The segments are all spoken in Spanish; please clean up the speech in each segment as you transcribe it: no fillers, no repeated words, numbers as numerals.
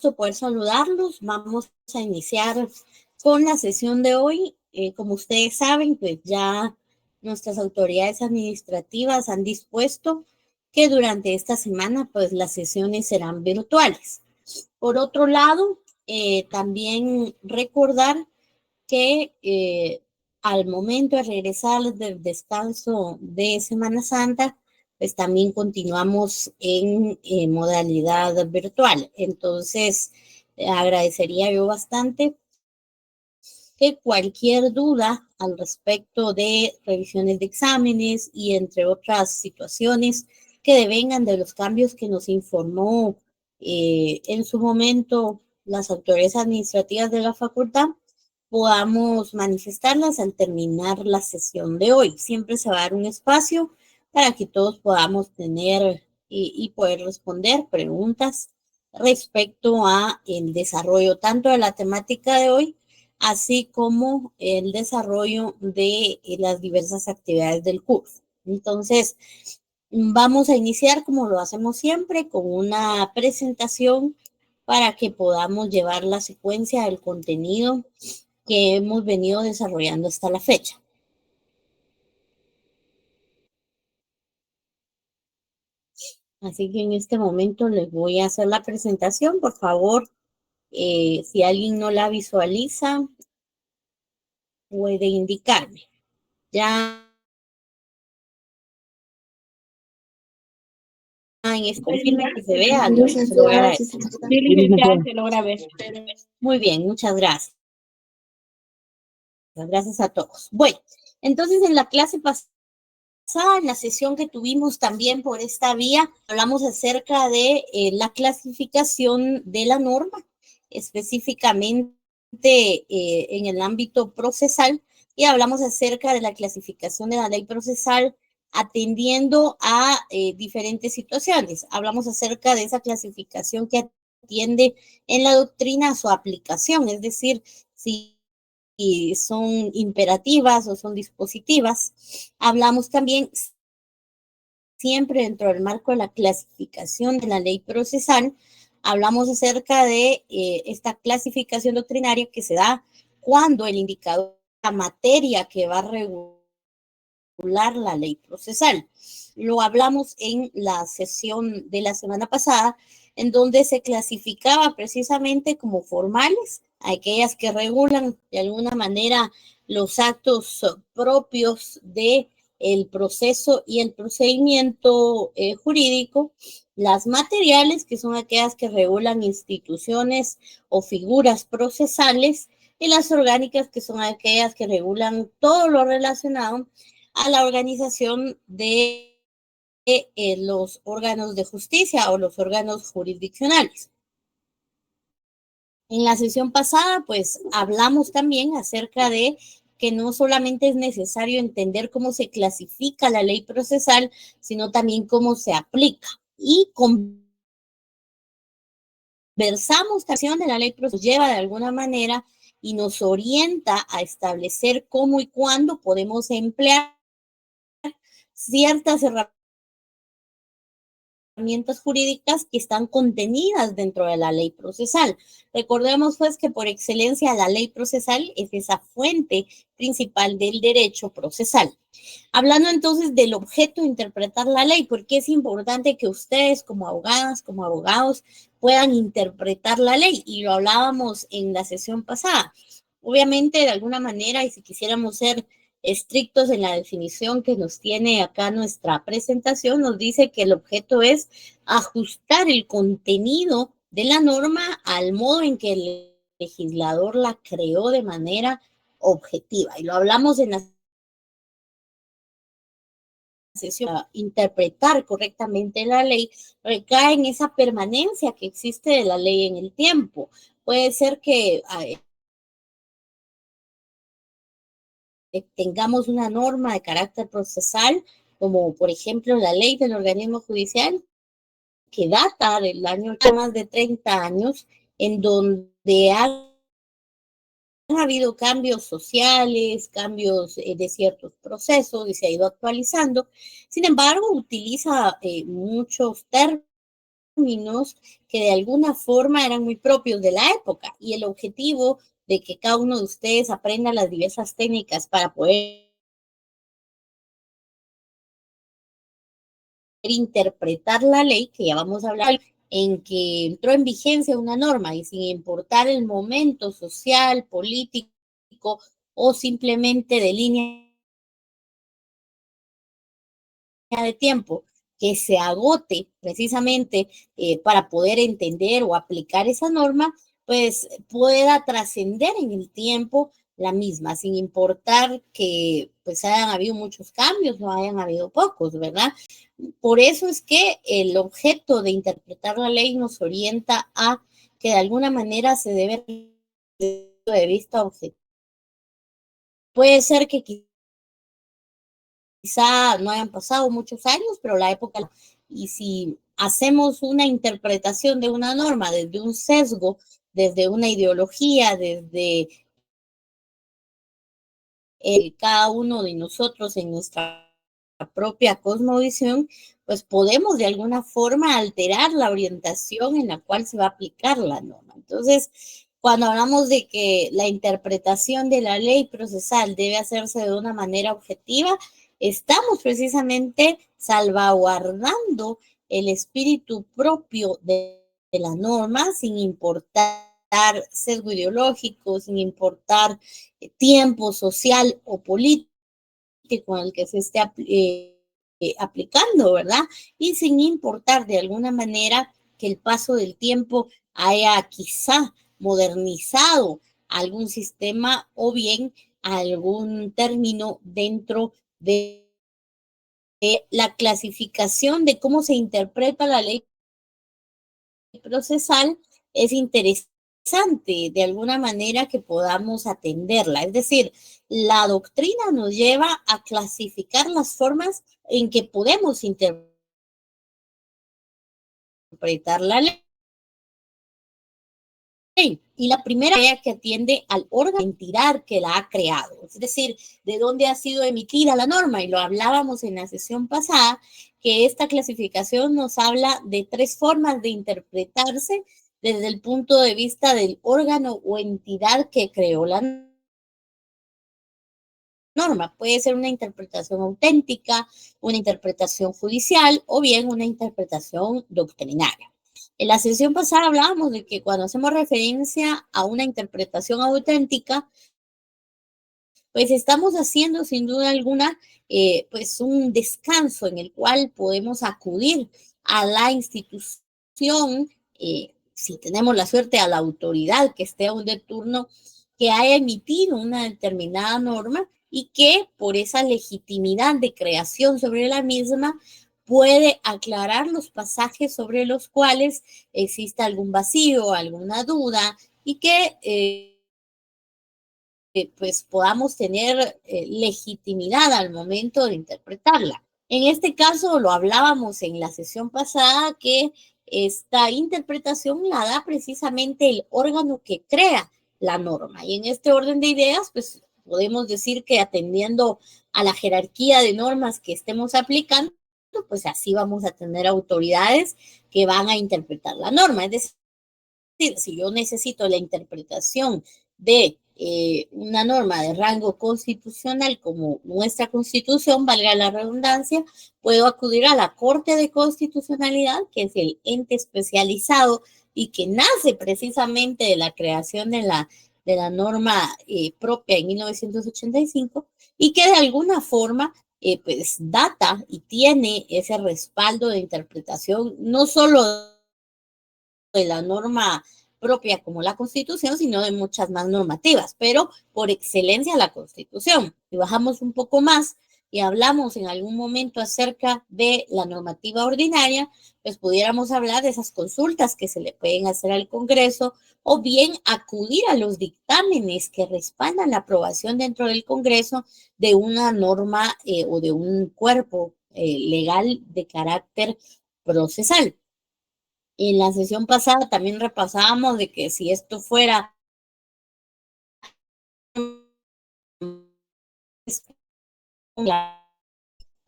poder saludarlos. Vamos a iniciar con la sesión de hoy. Como ustedes saben, pues ya nuestras autoridades administrativas han dispuesto que durante esta semana pues las sesiones serán virtuales. Por otro lado, también recordar que al momento de regresar del descanso de Semana Santa, pues también continuamos en modalidad virtual. Entonces, agradecería yo bastante que cualquier duda al respecto de revisiones de exámenes y entre otras situaciones que devengan de los cambios que nos informó en su momento las autoridades administrativas de la facultad, podamos manifestarlas al terminar la sesión de hoy. Siempre se va a dar un espacio para que todos podamos tener y poder responder preguntas respecto a el desarrollo tanto de la temática de hoy, así como el desarrollo de las diversas actividades del curso. Entonces, vamos a iniciar como lo hacemos siempre con una presentación para que podamos llevar la secuencia del contenido que hemos venido desarrollando hasta la fecha. Así que en este momento les voy a hacer la presentación. Por favor, si alguien no la visualiza, puede indicarme. Ya en este confirme que se vea, se lo voy a agradecer. Se logra ver. Muy bien, muchas gracias. Gracias a todos. Bueno, entonces en la clase pasada, en la sesión que tuvimos también por esta vía, hablamos acerca de la clasificación de la norma, específicamente en el ámbito procesal, y hablamos acerca de la clasificación de la ley procesal atendiendo a diferentes situaciones. Hablamos acerca de esa clasificación que atiende en la doctrina a su aplicación, es decir, si son imperativas o son dispositivas. Hablamos también siempre dentro del marco de la clasificación de la ley procesal, hablamos acerca de esta clasificación doctrinaria que se da cuando el indicador, la materia que va a regular la ley procesal. Lo hablamos en la sesión de la semana pasada, en donde se clasificaba precisamente como formales aquellas que regulan de alguna manera los actos propios de el proceso y el procedimiento jurídico, las materiales, que son aquellas que regulan instituciones o figuras procesales, y las orgánicas, que son aquellas que regulan todo lo relacionado a la organización de los órganos de justicia o los órganos jurisdiccionales. En la sesión pasada, pues hablamos también acerca de que no solamente es necesario entender cómo se clasifica la ley procesal, sino también cómo se aplica. Y conversamos también de la ley procesal, lleva de alguna manera y nos orienta a establecer cómo y cuándo podemos emplear ciertas herramientas jurídicas que están contenidas dentro de la ley procesal. Recordemos pues que por excelencia la ley procesal es esa fuente principal del derecho procesal. Hablando entonces del objeto de interpretar la ley, porque es importante que ustedes como abogadas, como abogados, puedan interpretar la ley, y lo hablábamos en la sesión pasada. Obviamente, de alguna manera, y si quisiéramos ser estrictos en la definición que nos tiene acá nuestra presentación, nos dice que el objeto es ajustar el contenido de la norma al modo en que el legislador la creó de manera objetiva. Y lo hablamos en la sesión. Interpretar correctamente la ley recae en esa permanencia que existe de la ley en el tiempo. Puede ser que tengamos una norma de carácter procesal, como por ejemplo la ley del organismo judicial, que data del año más de 30 años, en donde ha habido cambios sociales, cambios de ciertos procesos y se ha ido actualizando. Sin embargo, utiliza muchos términos términos que de alguna forma eran muy propios de la época, y el objetivo de que cada uno de ustedes aprenda las diversas técnicas para poder interpretar la ley, que ya vamos a hablar, en que entró en vigencia una norma y sin importar el momento social, político o simplemente de línea de tiempo que se agote precisamente para poder entender o aplicar esa norma, pues pueda trascender en el tiempo la misma, sin importar que pues hayan habido muchos cambios o hayan habido pocos, ¿verdad? Por eso es que el objeto de interpretar la ley nos orienta a que de alguna manera se debe de vista objetivo. Puede ser que quizá no hayan pasado muchos años, pero la época, y si hacemos una interpretación de una norma desde un sesgo, desde una ideología, desde cada uno de nosotros en nuestra propia cosmovisión, pues podemos de alguna forma alterar la orientación en la cual se va a aplicar la norma. Entonces, cuando hablamos de que la interpretación de la ley procesal debe hacerse de una manera objetiva, estamos precisamente salvaguardando el espíritu propio de la norma sin importar sesgo ideológico, sin importar tiempo social o político con el que se esté aplicando, ¿verdad? Y sin importar de alguna manera que el paso del tiempo haya quizá modernizado algún sistema o bien algún término dentro de la clasificación de cómo se interpreta la ley procesal. Es interesante de alguna manera que podamos atenderla. Es decir, la doctrina nos lleva a clasificar las formas en que podemos interpretar la ley. Y la primera es que atiende al órgano, entidad que la ha creado, es decir, de dónde ha sido emitida la norma. Y lo hablábamos en la sesión pasada, que esta clasificación nos habla de tres formas de interpretarse desde el punto de vista del órgano o entidad que creó la norma. Puede ser una interpretación auténtica, una interpretación judicial o bien una interpretación doctrinaria. En la sesión pasada hablábamos de que cuando hacemos referencia a una interpretación auténtica, pues estamos haciendo sin duda alguna pues un descanso en el cual podemos acudir a la institución, si tenemos la suerte, a la autoridad que esté aún de turno, que haya emitido una determinada norma y que por esa legitimidad de creación sobre la misma puede aclarar los pasajes sobre los cuales existe algún vacío, alguna duda y que pues podamos tener legitimidad al momento de interpretarla. En este caso lo hablábamos en la sesión pasada que esta interpretación la da precisamente el órgano que crea la norma. Y en este orden de ideas, pues podemos decir que atendiendo a la jerarquía de normas que estemos aplicando, pues así vamos a tener autoridades que van a interpretar la norma. Es decir, si yo necesito la interpretación de una norma de rango constitucional como nuestra constitución, valga la redundancia, puedo acudir a la Corte de Constitucionalidad, que es el ente especializado y que nace precisamente de la creación de la norma propia en 1985 y que de alguna forma pues data y tiene ese respaldo de interpretación no solo de la norma propia como la Constitución, sino de muchas más normativas, pero por excelencia la Constitución. Si bajamos un poco más y hablamos en algún momento acerca de la normativa ordinaria, pues pudiéramos hablar de esas consultas que se le pueden hacer al Congreso o bien acudir a los dictámenes que respaldan la aprobación dentro del Congreso de una norma o de un cuerpo legal de carácter procesal. En la sesión pasada también repasábamos de que si esto fuera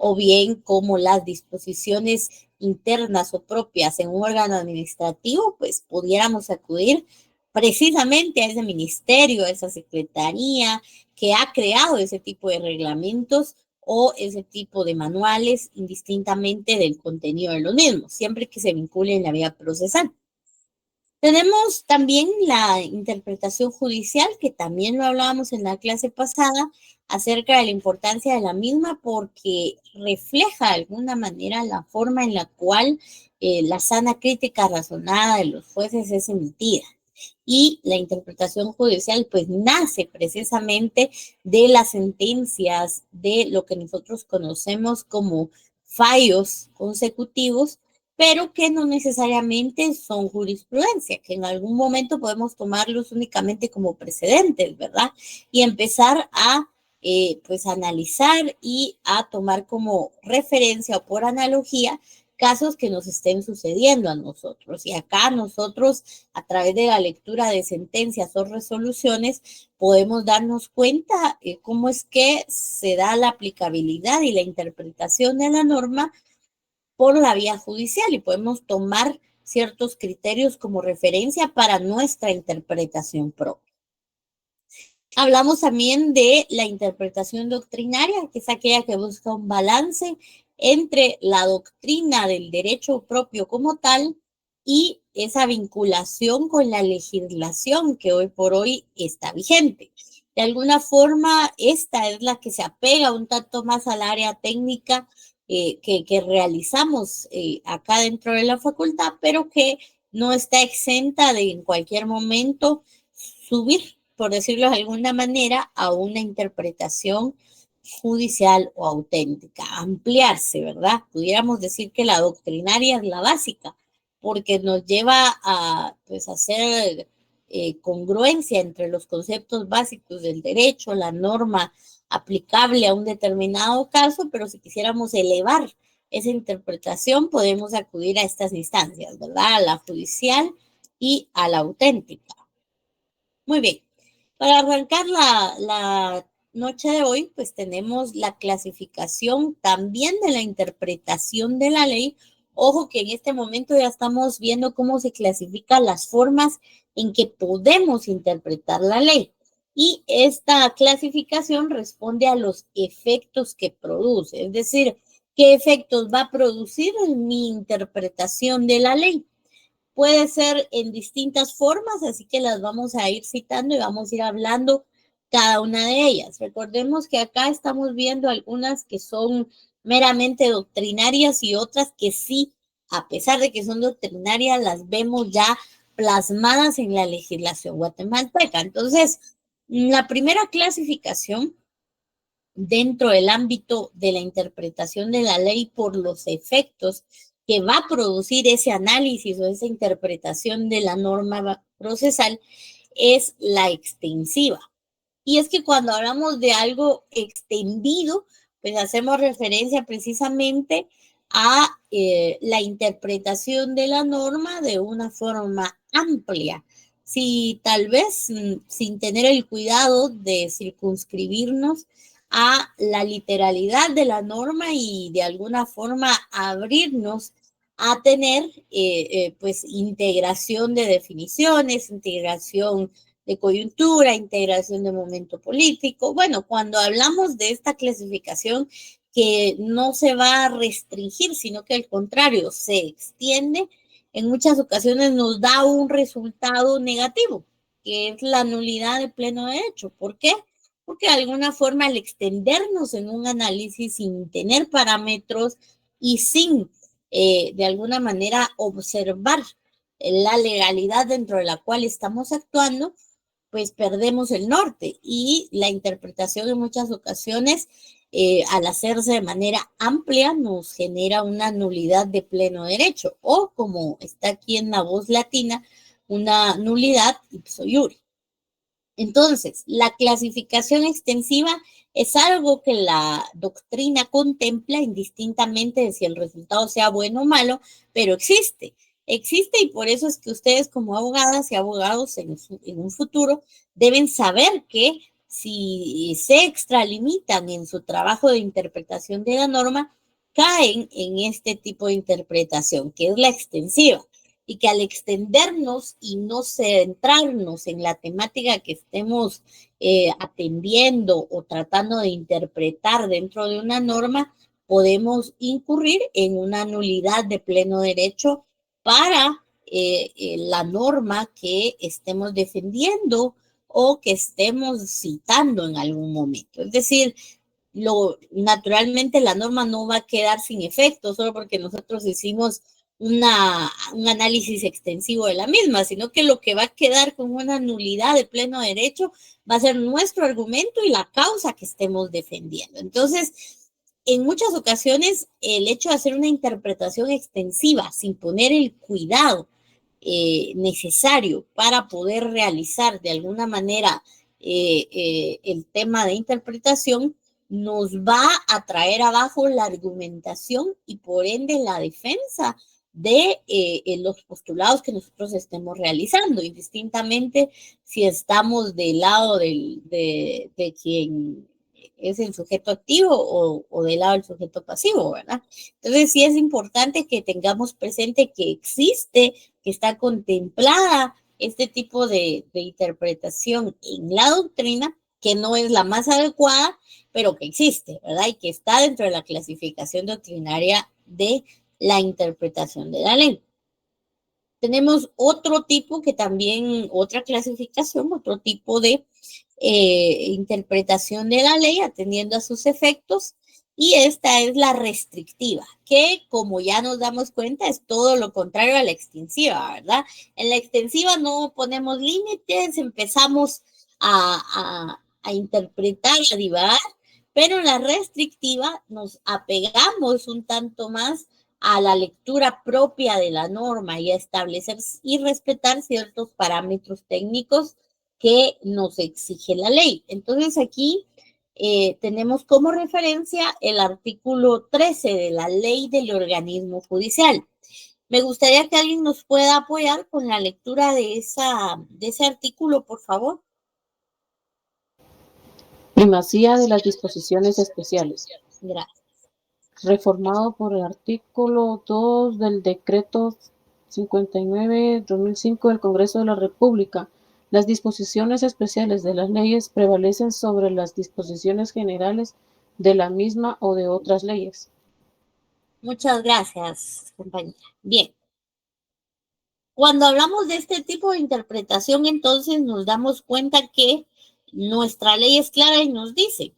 o bien como las disposiciones internas o propias en un órgano administrativo, pues pudiéramos acudir precisamente a ese ministerio, a esa secretaría que ha creado ese tipo de reglamentos o ese tipo de manuales, indistintamente del contenido de los mismos, siempre que se vincule en la vía procesal. Tenemos también la interpretación judicial, que también lo hablábamos en la clase pasada, acerca de la importancia de la misma porque refleja de alguna manera la forma en la cual la sana crítica razonada de los jueces es emitida. Y la interpretación judicial pues nace precisamente de las sentencias, de lo que nosotros conocemos como fallos consecutivos, pero que no necesariamente son jurisprudencia, que en algún momento podemos tomarlos únicamente como precedentes, ¿verdad? Y empezar a pues analizar y a tomar como referencia o por analogía casos que nos estén sucediendo a nosotros. Y acá nosotros, a través de la lectura de sentencias o resoluciones, podemos darnos cuenta cómo es que se da la aplicabilidad y la interpretación de la norma por la vía judicial y podemos tomar ciertos criterios como referencia para nuestra interpretación propia. Hablamos también de la interpretación doctrinaria, que es aquella que busca un balance entre la doctrina del derecho propio como tal y esa vinculación con la legislación que hoy por hoy está vigente. De alguna forma, esta es la que se apega un tanto más al área técnica que realizamos acá dentro de la facultad, pero que no está exenta de en cualquier momento subir, por decirlo de alguna manera, a una interpretación judicial o auténtica, ampliarse, ¿verdad? Pudiéramos decir que la doctrinaria es la básica, porque nos lleva a pues, hacer congruencia entre los conceptos básicos del derecho, la norma aplicable a un determinado caso, pero si quisiéramos elevar esa interpretación, podemos acudir a estas instancias, ¿verdad? A la judicial y a la auténtica. Muy bien. Para arrancar la noche de hoy, pues tenemos la clasificación también de la interpretación de la ley. Ojo que en este momento ya estamos viendo cómo se clasifican las formas en que podemos interpretar la ley. Y esta clasificación responde a los efectos que produce, es decir, qué efectos va a producir en mi interpretación de la ley. Puede ser en distintas formas, así que las vamos a ir citando y vamos a ir hablando cada una de ellas. Recordemos que acá estamos viendo algunas que son meramente doctrinarias y otras que sí, a pesar de que son doctrinarias, las vemos ya plasmadas en la legislación guatemalteca. Entonces, la primera clasificación dentro del ámbito de la interpretación de la ley por los efectos que va a producir ese análisis o esa interpretación de la norma procesal es la extensiva. Y es que cuando hablamos de algo extendido, pues hacemos referencia precisamente a la interpretación de la norma de una forma amplia. Si tal vez sin tener el cuidado de circunscribirnos a la literalidad de la norma y de alguna forma abrirnos a tener pues integración de definiciones, integración de coyuntura, integración de momento político. Bueno, cuando hablamos de esta clasificación que no se va a restringir, sino que al contrario se extiende, en muchas ocasiones nos da un resultado negativo, que es la nulidad de pleno derecho. ¿Por qué? Porque de alguna forma al extendernos en un análisis sin tener parámetros y sin de alguna manera observar la legalidad dentro de la cual estamos actuando, pues perdemos el norte y la interpretación en muchas ocasiones, al hacerse de manera amplia, nos genera una nulidad de pleno derecho o, como está aquí en la voz latina, una nulidad ipso iure. Entonces, la clasificación extensiva es algo que la doctrina contempla indistintamente de si el resultado sea bueno o malo, pero existe. Existe y por eso es que ustedes como abogadas y abogados en un futuro deben saber que si se extralimitan en su trabajo de interpretación de la norma, caen en este tipo de interpretación, que es la extensiva, y que al extendernos y no centrarnos en la temática que estemos atendiendo o tratando de interpretar dentro de una norma, podemos incurrir en una nulidad de pleno derecho para la norma que estemos defendiendo o que estemos citando en algún momento. Es decir, naturalmente la norma no va a quedar sin efecto solo porque nosotros hicimos un análisis extensivo de la misma, sino que lo que va a quedar con una nulidad de pleno derecho va a ser nuestro argumento y la causa que estemos defendiendo. Entonces, en muchas ocasiones, el hecho de hacer una interpretación extensiva sin poner el cuidado necesario para poder realizar de alguna manera el tema de interpretación nos va a traer abajo la argumentación y por ende la defensa de los postulados que nosotros estemos realizando, indistintamente si estamos del lado de quien es el sujeto activo o del lado del sujeto pasivo, ¿verdad? Entonces sí es importante que tengamos presente que existe, que está contemplada este tipo de interpretación en la doctrina, que no es la más adecuada, pero que existe, ¿verdad? Y que está dentro de la clasificación doctrinaria de la interpretación de la ley. Tenemos otro tipo que también, otra clasificación, otro tipo de interpretación de la ley atendiendo a sus efectos, y esta es la restrictiva, que como ya nos damos cuenta es todo lo contrario a la extensiva, ¿verdad? En la extensiva no ponemos límites, empezamos a interpretar, a divagar, pero en la restrictiva nos apegamos un tanto más a la lectura propia de la norma y a establecer y respetar ciertos parámetros técnicos que nos exige la ley. Entonces aquí tenemos como referencia el artículo 13 de la ley del organismo judicial. Me gustaría que alguien nos pueda apoyar con la lectura de ese artículo, por favor. Primacía de las disposiciones especiales. Gracias. Reformado por el artículo 2 del Decreto 59/2005 del Congreso de la República, las disposiciones especiales de las leyes prevalecen sobre las disposiciones generales de la misma o de otras leyes. Muchas gracias, compañera. Bien. Cuando hablamos de este tipo de interpretación, entonces nos damos cuenta que nuestra ley es clara y nos dice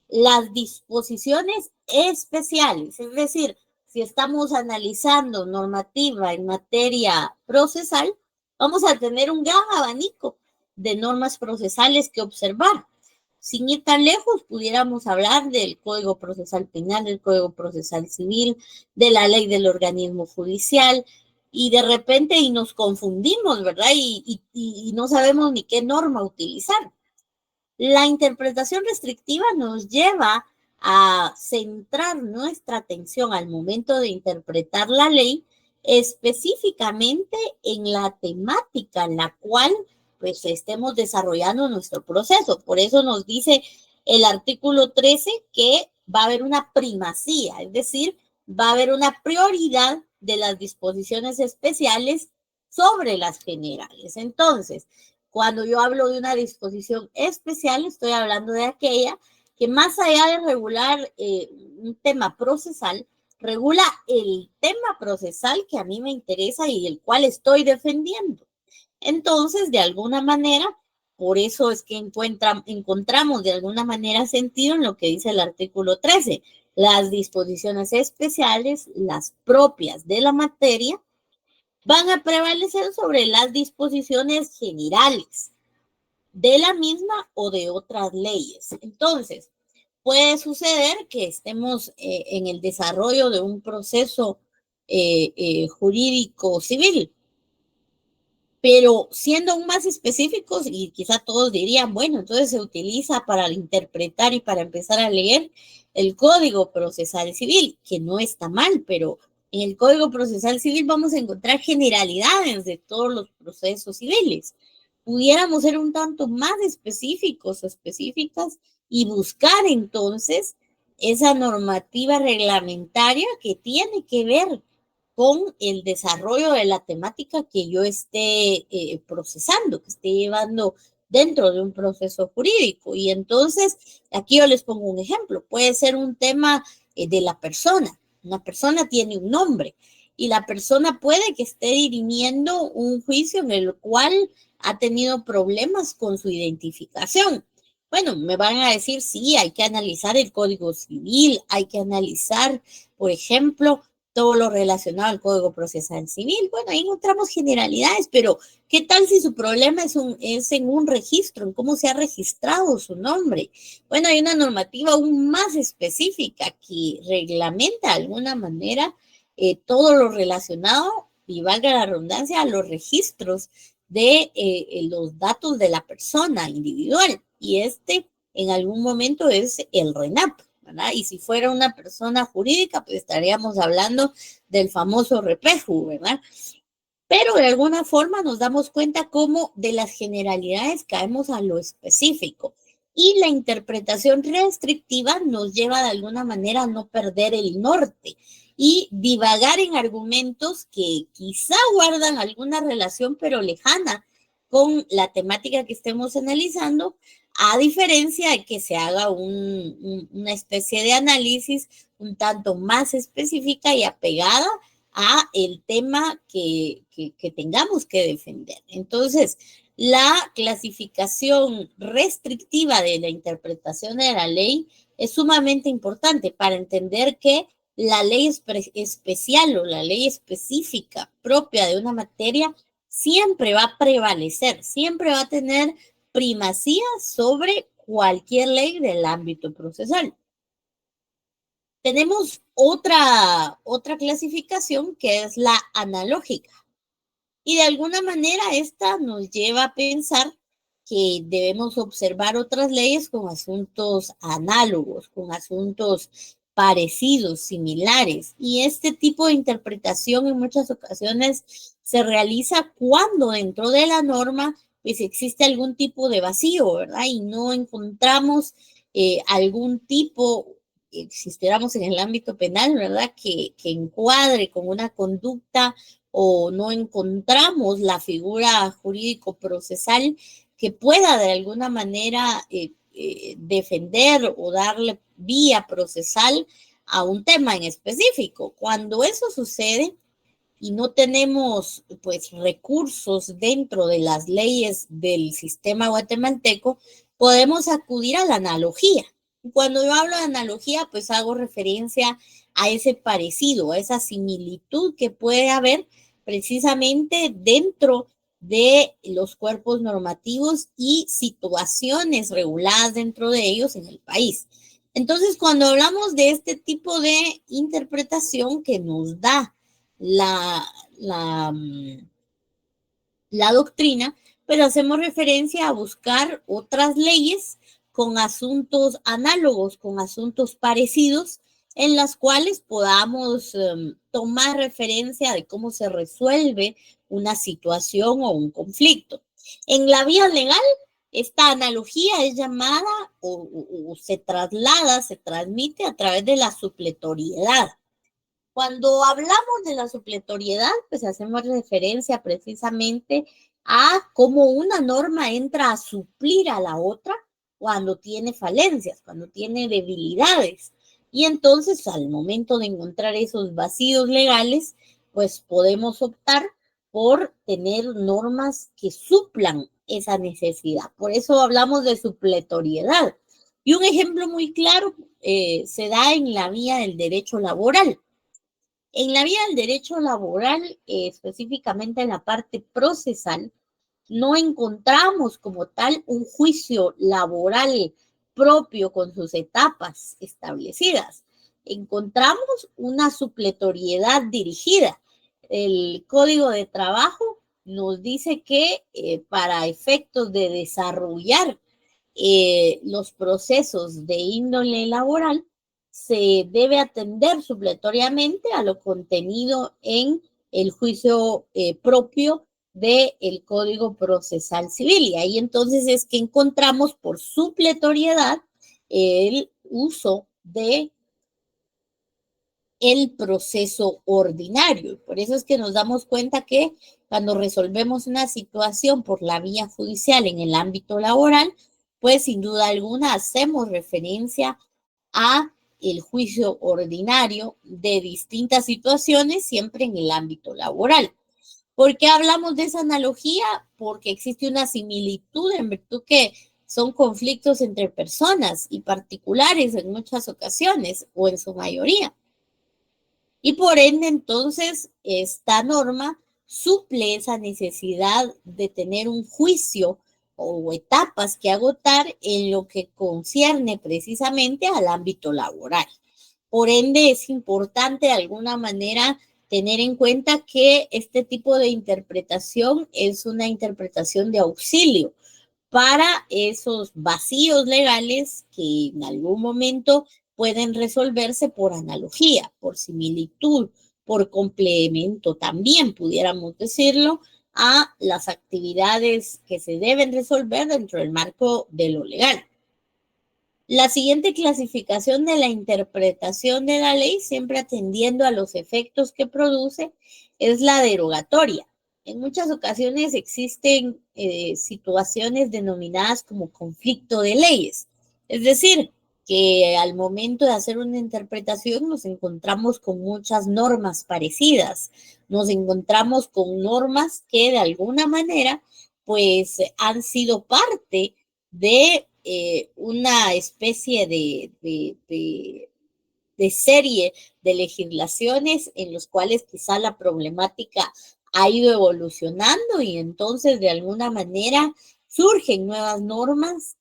las disposiciones especiales, es decir, si estamos analizando normativa en materia procesal, vamos a tener un gran abanico de normas procesales que observar. Sin ir tan lejos, pudiéramos hablar del Código Procesal Penal, del Código Procesal Civil, de la ley del organismo judicial, y de repente y nos confundimos, ¿verdad? Y no sabemos ni qué norma utilizar. La interpretación restrictiva nos lleva a centrar nuestra atención al momento de interpretar la ley específicamente en la temática en la cual pues estemos desarrollando nuestro proceso. Por eso nos dice el artículo 13 que va a haber una primacía, es decir, va a haber una prioridad de las disposiciones especiales sobre las generales. Entonces, cuando yo hablo de una disposición especial, estoy hablando de aquella que más allá de regular un tema procesal, regula el tema procesal que a mí me interesa y el cual estoy defendiendo. Entonces, de alguna manera, por eso es que encontramos de alguna manera sentido en lo que dice el artículo 13. Las disposiciones especiales, las propias de la materia, van a prevalecer sobre las disposiciones generales de la misma o de otras leyes. Entonces, puede suceder que estemos en el desarrollo de un proceso jurídico civil, pero siendo aún más específicos, y quizá todos dirían, bueno, entonces se utiliza para interpretar y para empezar a leer el Código Procesal Civil, que no está mal, pero en el Código Procesal Civil vamos a encontrar generalidades de todos los procesos civiles. pudiéramos ser un tanto más específicos o específicas y buscar entonces esa normativa reglamentaria que tiene que ver con el desarrollo de la temática que yo esté procesando, que esté llevando dentro de un proceso jurídico. Y entonces, aquí yo les pongo un ejemplo, puede ser un tema de la persona. Una persona tiene un nombre y la persona puede que esté dirimiendo un juicio en el cual ha tenido problemas con su identificación. Bueno, me van a decir, sí, hay que analizar el Código Civil, hay que analizar, por ejemplo, todo lo relacionado al Código Procesal Civil. Bueno, ahí encontramos generalidades, pero ¿qué tal si su problema es en un registro, en cómo se ha registrado su nombre? Bueno, hay una normativa aún más específica que reglamenta de alguna manera todo lo relacionado, y valga la redundancia, a los registros de los datos de la persona individual. Y en algún momento es el RENAP, ¿verdad? Y si fuera una persona jurídica, pues estaríamos hablando del famoso REPEJU, ¿verdad? Pero de alguna forma nos damos cuenta cómo de las generalidades caemos a lo específico. Y la interpretación restrictiva nos lleva de alguna manera a no perder el norte y divagar en argumentos que quizá guardan alguna relación, pero lejana con la temática que estemos analizando, a diferencia de que se haga una especie de análisis un tanto más específica y apegada a el tema que tengamos que defender. Entonces, la clasificación restrictiva de la interpretación de la ley es sumamente importante para entender que la ley especial o la ley específica propia de una materia siempre va a prevalecer, siempre va a tener primacía sobre cualquier ley del ámbito procesal. Tenemos otra clasificación que es la analógica. Y de alguna manera esta nos lleva a pensar que debemos observar otras leyes con asuntos análogos, con asuntos parecidos, similares. Y este tipo de interpretación en muchas ocasiones se realiza cuando dentro de la norma pues existe algún tipo de vacío, ¿verdad? Y no encontramos algún tipo, si estuviéramos en el ámbito penal, ¿verdad? Que encuadre con una conducta o no encontramos la figura jurídico-procesal que pueda de alguna manera defender o darle vía procesal a un tema en específico. Cuando eso sucede y no tenemos pues recursos dentro de las leyes del sistema guatemalteco, podemos acudir a la analogía. Cuando yo hablo de analogía, pues hago referencia a ese parecido, a esa similitud que puede haber precisamente dentro de los cuerpos normativos y situaciones reguladas dentro de ellos en el país. Entonces, cuando hablamos de este tipo de interpretación que nos da la, la, la doctrina, pero hacemos referencia a buscar otras leyes con asuntos análogos, con asuntos parecidos, en las cuales podamos tomar referencia de cómo se resuelve una situación o un conflicto. En la vía legal, esta analogía es llamada o se traslada, se transmite a través de la supletoriedad. Cuando hablamos de la supletoriedad, pues hacemos referencia precisamente a cómo una norma entra a suplir a la otra cuando tiene falencias, cuando tiene debilidades. Y entonces, al momento de encontrar esos vacíos legales, pues podemos optar por tener normas que suplan esa necesidad. Por eso hablamos de supletoriedad. Y un ejemplo muy claro se da en la vía del derecho laboral. En la vía del derecho laboral, específicamente en la parte procesal, no encontramos como tal un juicio laboral propio con sus etapas establecidas. Encontramos una supletoriedad dirigida. El Código de Trabajo nos dice que para efectos de desarrollar los procesos de índole laboral, se debe atender supletoriamente a lo contenido en el juicio propio del Código Procesal Civil. Y ahí entonces es que encontramos por supletoriedad el uso de el proceso ordinario. Por eso es que nos damos cuenta que cuando resolvemos una situación por la vía judicial en el ámbito laboral, pues sin duda alguna hacemos referencia a el juicio ordinario de distintas situaciones, siempre en el ámbito laboral. ¿Por qué hablamos de esa analogía? Porque existe una similitud en virtud que son conflictos entre personas y particulares en muchas ocasiones o en su mayoría. Y por ende, entonces, esta norma suple esa necesidad de tener un juicio o etapas que agotar en lo que concierne precisamente al ámbito laboral. Por ende, es importante de alguna manera tener en cuenta que este tipo de interpretación es una interpretación de auxilio para esos vacíos legales que en algún momento pueden resolverse por analogía, por similitud, por complemento también, pudiéramos decirlo, a las actividades que se deben resolver dentro del marco de lo legal. La siguiente clasificación de la interpretación de la ley, siempre atendiendo a los efectos que produce, es la derogatoria. En muchas ocasiones existen situaciones denominadas como conflicto de leyes. Es decir, que al momento de hacer una interpretación nos encontramos con muchas normas parecidas. Nos encontramos con normas que de alguna manera pues han sido parte de una especie de serie de legislaciones en los cuales quizá la problemática ha ido evolucionando y entonces de alguna manera surgen nuevas normas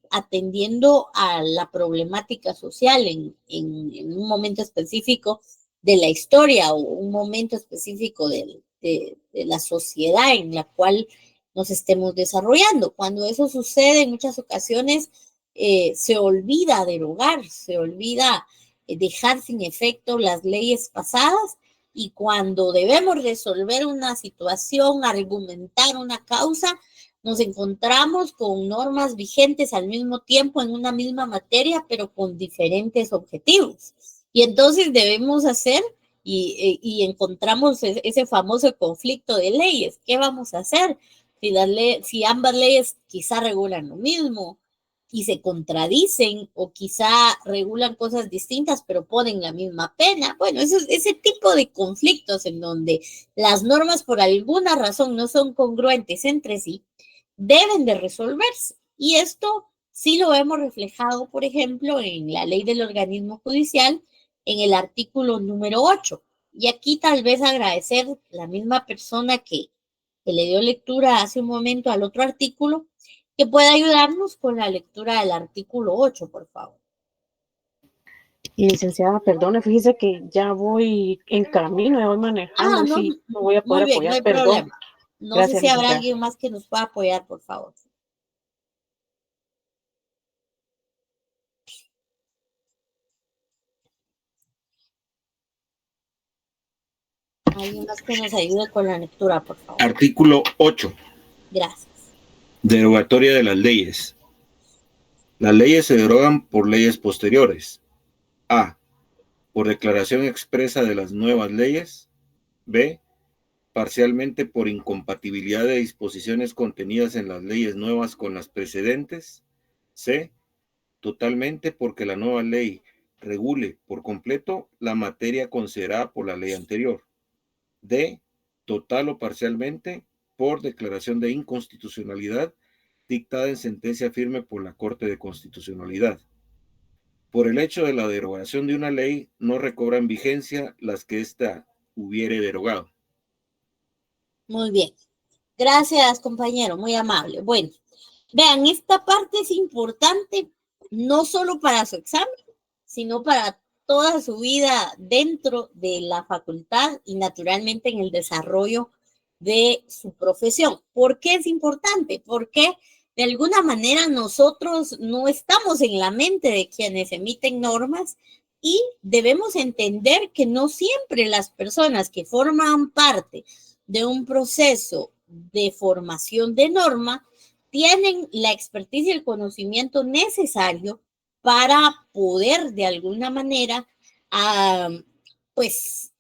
atendiendo a la problemática social en un momento específico de la historia o un momento específico de la sociedad en la cual nos estemos desarrollando. Cuando eso sucede, en muchas ocasiones se olvida derogar, se olvida dejar sin efecto las leyes pasadas y cuando debemos resolver una situación, argumentar una causa, nos encontramos con normas vigentes al mismo tiempo en una misma materia, pero con diferentes objetivos. Y entonces debemos hacer y encontramos ese famoso conflicto de leyes. ¿Qué vamos a hacer? Si ambas leyes quizá regulan lo mismo y se contradicen o quizá regulan cosas distintas pero ponen la misma pena. Bueno, ese tipo de conflictos en donde las normas por alguna razón no son congruentes entre sí, deben de resolverse. Y esto sí lo hemos reflejado, por ejemplo, en la ley del organismo judicial, en el artículo número 8. Y aquí tal vez agradecer la misma persona que le dio lectura hace un momento al otro artículo, que pueda ayudarnos con la lectura del artículo 8, por favor. Y licenciada, perdone, fíjese que ya voy en camino, ya voy manejando, no, sí, no voy a poder muy bien, apoyar, no hay perdón. problema. No Gracias, sé si habrá licenciada. alguien más que nos pueda apoyar, por favor. Alguien más que nos ayude con la lectura, por favor. Artículo 8. Gracias. Derogatoria de las leyes. Las leyes se derogan por leyes posteriores. A. Por declaración expresa de las nuevas leyes. B. Parcialmente por incompatibilidad de disposiciones contenidas en las leyes nuevas con las precedentes. C. Totalmente porque la nueva ley regule por completo la materia considerada por la ley anterior. D. Total o parcialmente por declaración de inconstitucionalidad dictada en sentencia firme por la Corte de Constitucionalidad. Por el hecho de la derogación de una ley, no recobran vigencia las que ésta hubiere derogado. Muy bien. Gracias, compañero, muy amable. Bueno, vean, esta parte es importante no solo para su examen, sino para toda su vida dentro de la facultad y naturalmente en el desarrollo de su profesión. ¿Por qué es importante? Porque de alguna manera nosotros no estamos en la mente de quienes emiten normas y debemos entender que no siempre las personas que forman parte de un proceso de formación de norma tienen la expertise y el conocimiento necesario para poder de alguna manera pues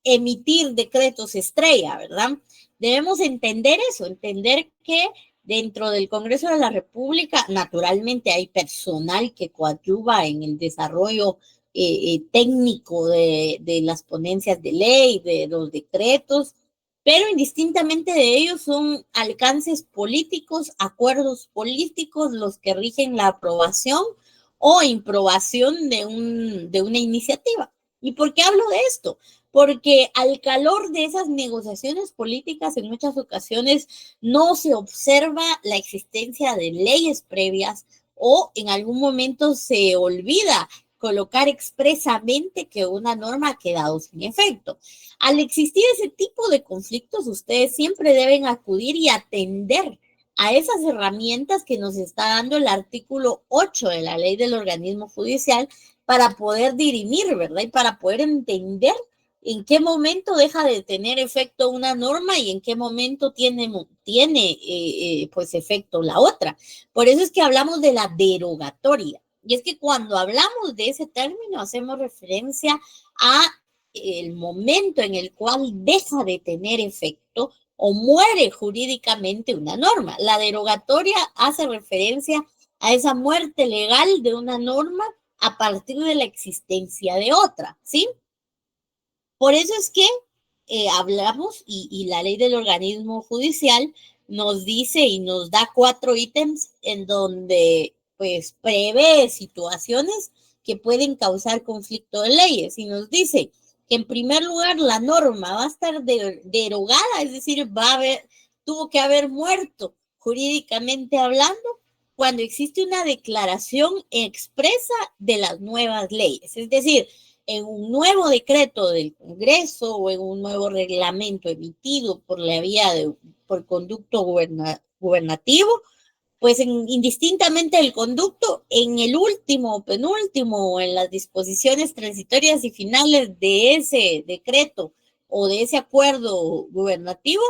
emitir decretos estrella, ¿verdad? Debemos entender eso, entender que dentro del Congreso de la República, naturalmente hay personal que coadyuva en el desarrollo técnico de las ponencias de ley, de los decretos, pero indistintamente de ellos son alcances políticos, acuerdos políticos los que rigen la aprobación o improbación de una iniciativa. ¿Y por qué hablo de esto? Porque al calor de esas negociaciones políticas en muchas ocasiones no se observa la existencia de leyes previas o en algún momento se olvida colocar expresamente que una norma ha quedado sin efecto. Al existir ese tipo de conflictos, ustedes siempre deben acudir y atender a esas herramientas que nos está dando el artículo 8 de la ley del organismo judicial para poder dirimir, ¿verdad? Y para poder entender en qué momento deja de tener efecto una norma y en qué momento tiene pues efecto la otra. Por eso es que hablamos de la derogatoria. Y es que cuando hablamos de ese término hacemos referencia a el momento en el cual deja de tener efecto o muere jurídicamente una norma. La derogatoria hace referencia a esa muerte legal de una norma a partir de la existencia de otra, ¿sí? Por eso es que hablamos y la ley del organismo judicial nos dice y nos da 4 ítems en donde pues prevé situaciones que pueden causar conflicto de leyes y nos dice que en primer lugar la norma va a estar derogada, es decir, tuvo que haber muerto jurídicamente hablando cuando existe una declaración expresa de las nuevas leyes, es decir, en un nuevo decreto del Congreso o en un nuevo reglamento emitido por la vía por conducto gubernativo, pues indistintamente del conducto, en el último, penúltimo, o en las disposiciones transitorias y finales de ese decreto o de ese acuerdo gubernativo,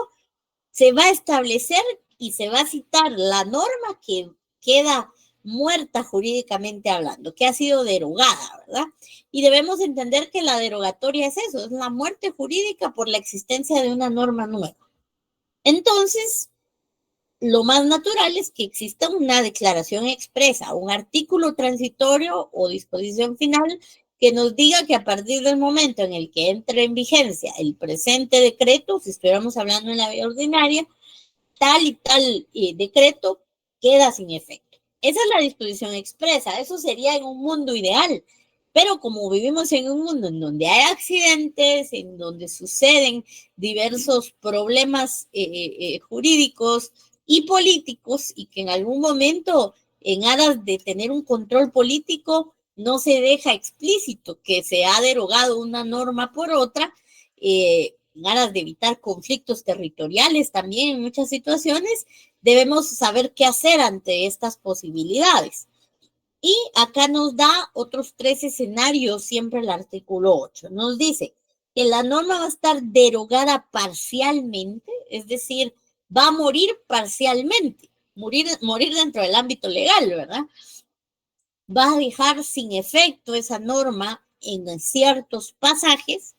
se va a establecer y se va a citar la norma que queda muerta jurídicamente hablando, que ha sido derogada, ¿verdad? Y debemos entender que la derogatoria es eso, es la muerte jurídica por la existencia de una norma nueva. Entonces, lo más natural es que exista una declaración expresa, un artículo transitorio o disposición final que nos diga que a partir del momento en el que entre en vigencia el presente decreto, si estuviéramos hablando en la vía ordinaria, tal y tal decreto queda sin efecto. Esa es la disposición expresa, eso sería en un mundo ideal, pero como vivimos en un mundo en donde hay accidentes, en donde suceden diversos problemas jurídicos y políticos y que en algún momento, en aras de tener un control político, no se deja explícito que se ha derogado una norma por otra, en aras de evitar conflictos territoriales también en muchas situaciones, debemos saber qué hacer ante estas posibilidades. Y acá nos da otros 3 escenarios, siempre el artículo 8. Nos dice que la norma va a estar derogada parcialmente, es decir, va a morir parcialmente, morir dentro del ámbito legal, ¿verdad? Va a dejar sin efecto esa norma en ciertos pasajes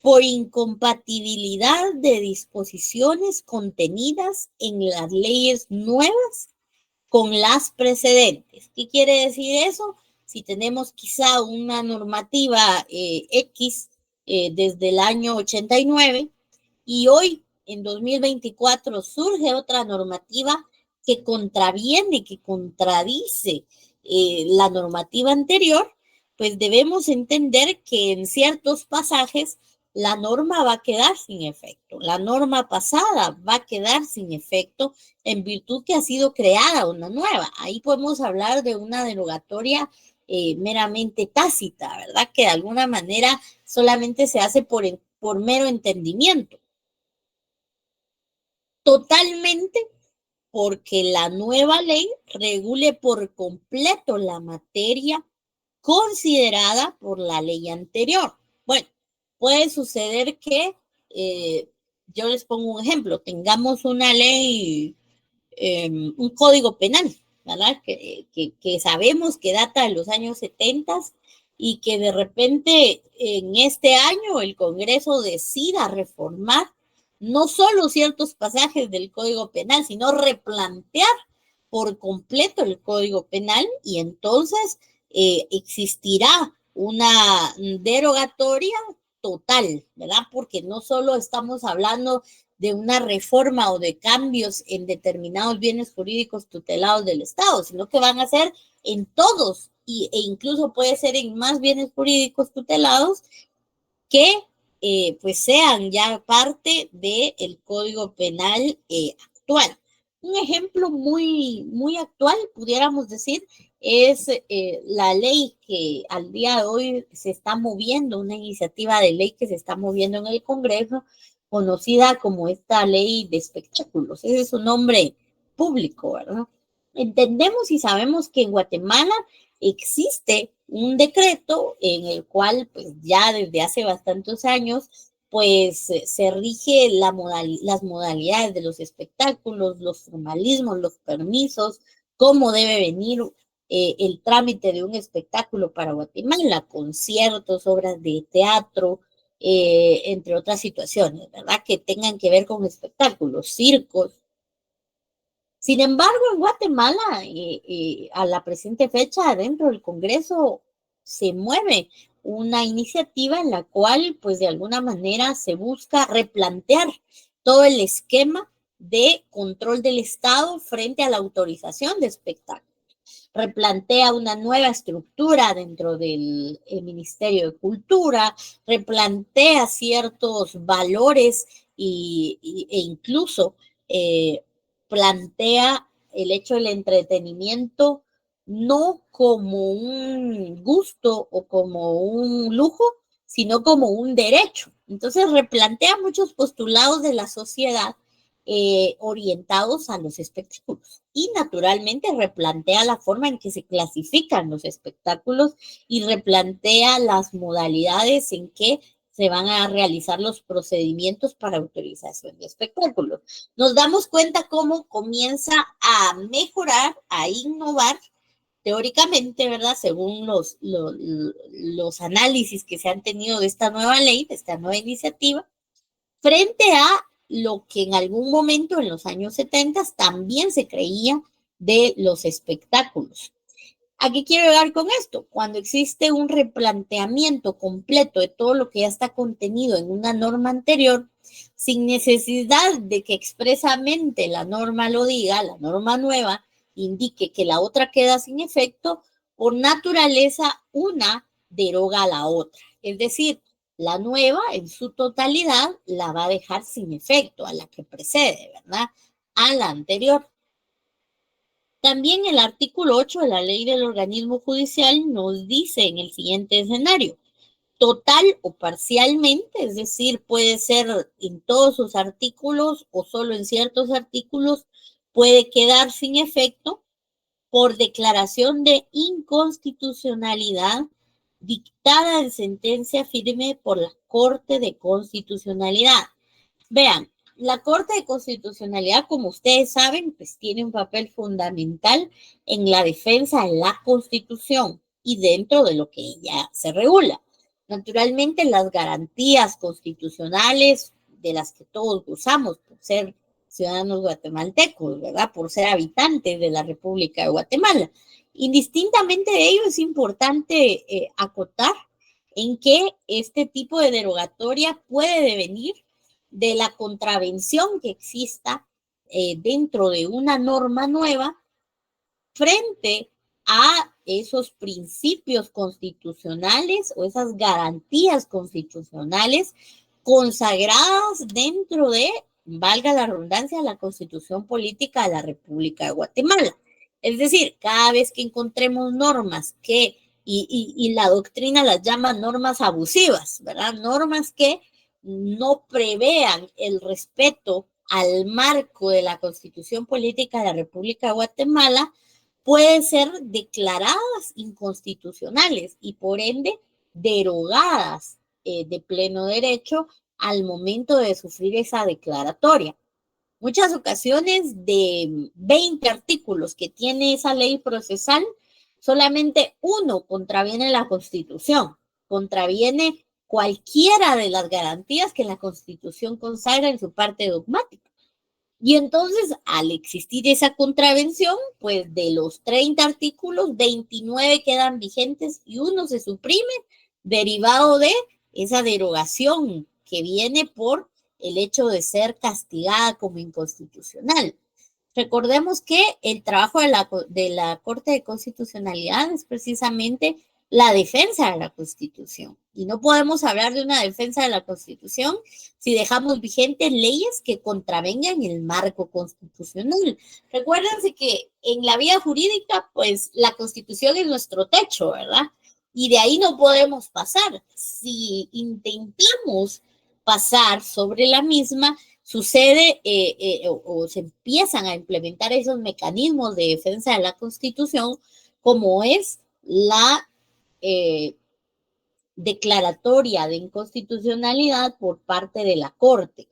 por incompatibilidad de disposiciones contenidas en las leyes nuevas con las precedentes. ¿Qué quiere decir eso? Si tenemos quizá una normativa X desde el año 89 y hoy en 2024 surge otra normativa que contraviene, que contradice la normativa anterior, pues debemos entender que en ciertos pasajes la norma va a quedar sin efecto. La norma pasada va a quedar sin efecto en virtud que ha sido creada una nueva. Ahí podemos hablar de una derogatoria meramente tácita, ¿verdad? Que de alguna manera solamente se hace por mero entendimiento. Totalmente porque la nueva ley regule por completo la materia considerada por la ley anterior. Bueno, puede suceder que yo les pongo un ejemplo, tengamos una ley, un código penal, ¿verdad? Que sabemos que data de los años 70 y que de repente en este año el Congreso decida reformar no solo ciertos pasajes del Código Penal, sino replantear por completo el Código Penal y entonces existirá una derogatoria total, ¿verdad? Porque no solo estamos hablando de una reforma o de cambios en determinados bienes jurídicos tutelados del Estado, sino que van a ser en todos e incluso puede ser en más bienes jurídicos tutelados que pues sean ya parte del Código Penal actual. Un ejemplo muy actual, pudiéramos decir, es la ley que al día de hoy se está moviendo, una iniciativa de ley que se está moviendo en el Congreso, conocida como esta ley de espectáculos. Ese es su nombre público, ¿verdad? Entendemos y sabemos que en Guatemala existe un decreto en el cual, pues ya desde hace bastantes años, pues se rige las modalidades de los espectáculos, los formalismos, los permisos, cómo debe venir el trámite de un espectáculo para Guatemala, conciertos, obras de teatro, entre otras situaciones, ¿verdad? Que tengan que ver con espectáculos, circos. Sin embargo, en Guatemala, a la presente fecha, dentro del Congreso, se mueve una iniciativa en la cual, pues de alguna manera, se busca replantear todo el esquema de control del Estado frente a la autorización de espectáculos. Replantea una nueva estructura dentro del Ministerio de Cultura, replantea ciertos valores e incluso plantea el hecho del entretenimiento no como un gusto o como un lujo, sino como un derecho. Entonces replantea muchos postulados de la sociedad orientados a los espectáculos y naturalmente replantea la forma en que se clasifican los espectáculos y replantea las modalidades en que se van a realizar los procedimientos para autorización de espectáculos. Nos damos cuenta cómo comienza a mejorar, a innovar teóricamente, ¿verdad? Según los análisis que se han tenido de esta nueva ley, de esta nueva iniciativa, frente a lo que en algún momento en los años 70 también se creía de los espectáculos. ¿A qué quiero llegar con esto? Cuando existe un replanteamiento completo de todo lo que ya está contenido en una norma anterior, sin necesidad de que expresamente la norma lo diga, la norma nueva indique que la otra queda sin efecto, por naturaleza una deroga a la otra. Es decir, la nueva en su totalidad la va a dejar sin efecto a la que precede, ¿verdad? A la anterior. También el artículo 8 de la ley del organismo judicial nos dice en el siguiente escenario, total o parcialmente, es decir, puede ser en todos sus artículos o solo en ciertos artículos, puede quedar sin efecto por declaración de inconstitucionalidad dictada en sentencia firme por la Corte de Constitucionalidad. Vean, la Corte de Constitucionalidad, como ustedes saben, pues tiene un papel fundamental en la defensa de la Constitución y dentro de lo que ella se regula. Naturalmente, las garantías constitucionales de las que todos gozamos por ser ciudadanos guatemaltecos, ¿verdad? Por ser habitantes de la República de Guatemala. Indistintamente de ello, es importante acotar en que este tipo de derogatoria puede devenir de la contravención que exista dentro de una norma nueva frente a esos principios constitucionales o esas garantías constitucionales consagradas dentro de, valga la redundancia, la Constitución Política de la República de Guatemala. Es decir, cada vez que encontremos normas que, y la doctrina las llama normas abusivas, ¿verdad? Normas que no prevean el respeto al marco de la Constitución Política de la República de Guatemala, pueden ser declaradas inconstitucionales y por ende derogadas de pleno derecho al momento de sufrir esa declaratoria. Muchas ocasiones de 20 artículos que tiene esa ley procesal, solamente uno contraviene la Constitución, contraviene cualquiera de las garantías que la Constitución consagra en su parte dogmática. Y entonces, al existir esa contravención, pues de los 30 artículos, 29 quedan vigentes y uno se suprime derivado de esa derogación que viene por el hecho de ser castigada como inconstitucional. Recordemos que el trabajo de la Corte de Constitucionalidad es precisamente la defensa de la Constitución. Y no podemos hablar de una defensa de la Constitución si dejamos vigentes leyes que contravengan el marco constitucional. Recuérdense que en la vía jurídica, pues la Constitución es nuestro techo, ¿verdad? Y de ahí no podemos pasar. Si intentamos pasar sobre la misma, sucede o se empiezan a implementar esos mecanismos de defensa de la Constitución, como es la declaratoria de inconstitucionalidad por parte de la Corte.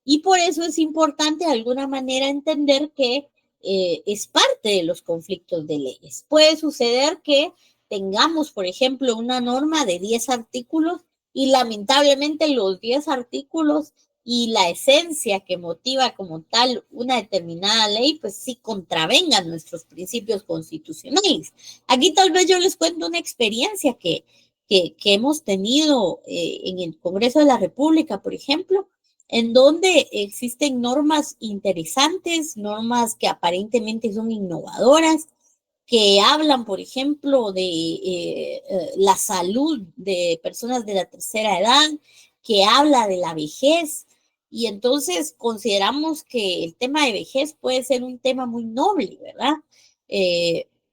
Y por eso es importante de alguna manera entender que es parte de los conflictos de leyes. Puede suceder que tengamos, por ejemplo, una norma de 10 artículos y lamentablemente los 10 artículos y la esencia que motiva como tal una determinada ley, pues sí contravengan nuestros principios constitucionales. Aquí tal vez yo les cuento una experiencia que hemos tenido en el Congreso de la República, por ejemplo, en donde existen normas interesantes, normas que aparentemente son innovadoras, que hablan, por ejemplo, de la salud de personas de la tercera edad, que habla de la vejez, y entonces consideramos que el tema de vejez puede ser un tema muy noble, ¿verdad?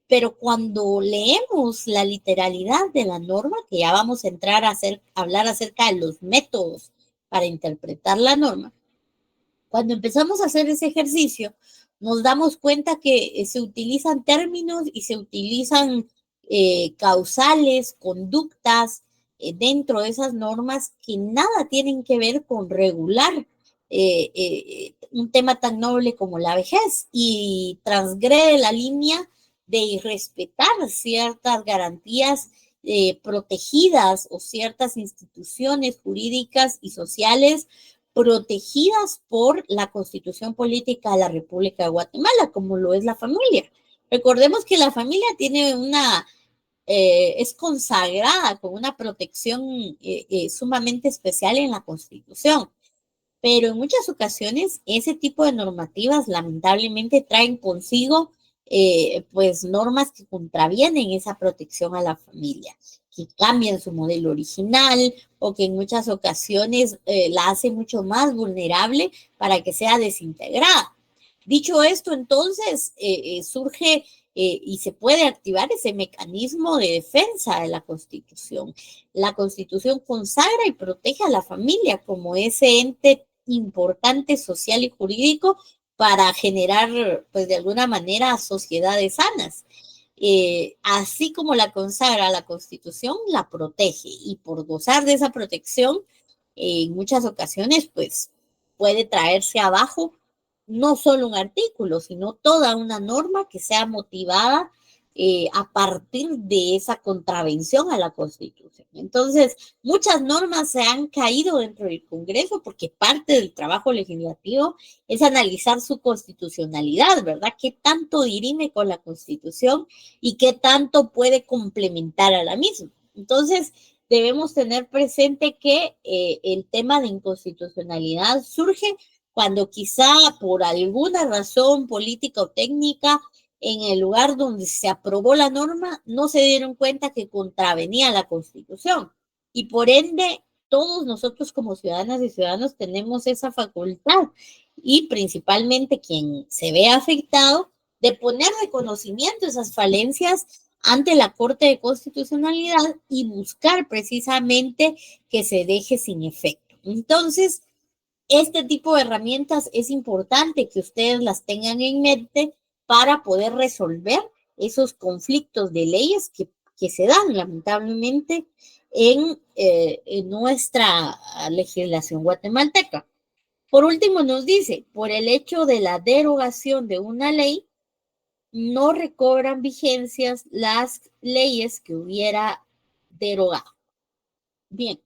Pero cuando leemos la literalidad de la norma, que ya vamos a entrar a hablar acerca de los métodos para interpretar la norma, cuando empezamos a hacer ese ejercicio, nos damos cuenta que se utilizan términos y se utilizan causales, conductas dentro de esas normas que nada tienen que ver con regular un tema tan noble como la vejez y transgrede la línea de irrespetar ciertas garantías protegidas o ciertas instituciones jurídicas y sociales protegidas por la Constitución Política de la República de Guatemala, como lo es la familia. Recordemos que la familia tiene es consagrada con una protección sumamente especial en la Constitución, pero en muchas ocasiones ese tipo de normativas lamentablemente traen consigo pues normas que contravienen esa protección a la familia, que cambian su modelo original o que en muchas ocasiones la hace mucho más vulnerable para que sea desintegrada. Dicho esto, entonces surge y se puede activar ese mecanismo de defensa de la Constitución. La Constitución consagra y protege a la familia como ese ente importante social y jurídico para generar, pues de alguna manera, sociedades sanas. Así como la consagra la Constitución, la protege y por gozar de esa protección, en muchas ocasiones, pues puede traerse abajo no solo un artículo, sino toda una norma que sea motivada a partir de esa contravención a la Constitución. Entonces, muchas normas se han caído dentro del Congreso porque parte del trabajo legislativo es analizar su constitucionalidad, ¿verdad? ¿Qué tanto dirime con la Constitución y qué tanto puede complementar a la misma? Entonces, debemos tener presente que el tema de inconstitucionalidad surge cuando quizá por alguna razón política o técnica en el lugar donde se aprobó la norma no se dieron cuenta que contravenía la Constitución y por ende todos nosotros como ciudadanas y ciudadanos tenemos esa facultad y principalmente quien se ve afectado de poner de conocimiento esas falencias ante la Corte de Constitucionalidad y buscar precisamente que se deje sin efecto. Entonces, este tipo de herramientas es importante que ustedes las tengan en mente para poder resolver esos conflictos de leyes que se dan lamentablemente en nuestra legislación guatemalteca. Por último, nos dice, por el hecho de la derogación de una ley, no recobran vigencias las leyes que hubiera derogado. Bien,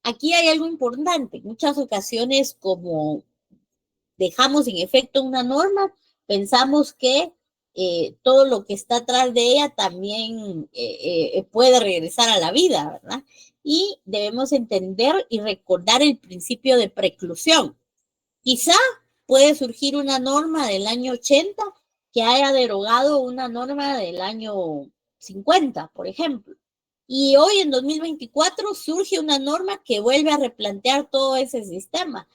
aquí hay algo importante. En muchas ocasiones, como dejamos en efecto una norma, pensamos que todo lo que está atrás de ella también puede regresar a la vida, ¿verdad? Y debemos entender y recordar el principio de preclusión. Quizá puede surgir una norma del año 80 que haya derogado una norma del año 50, por ejemplo. Y hoy en 2024 surge una norma que vuelve a replantear todo ese sistema.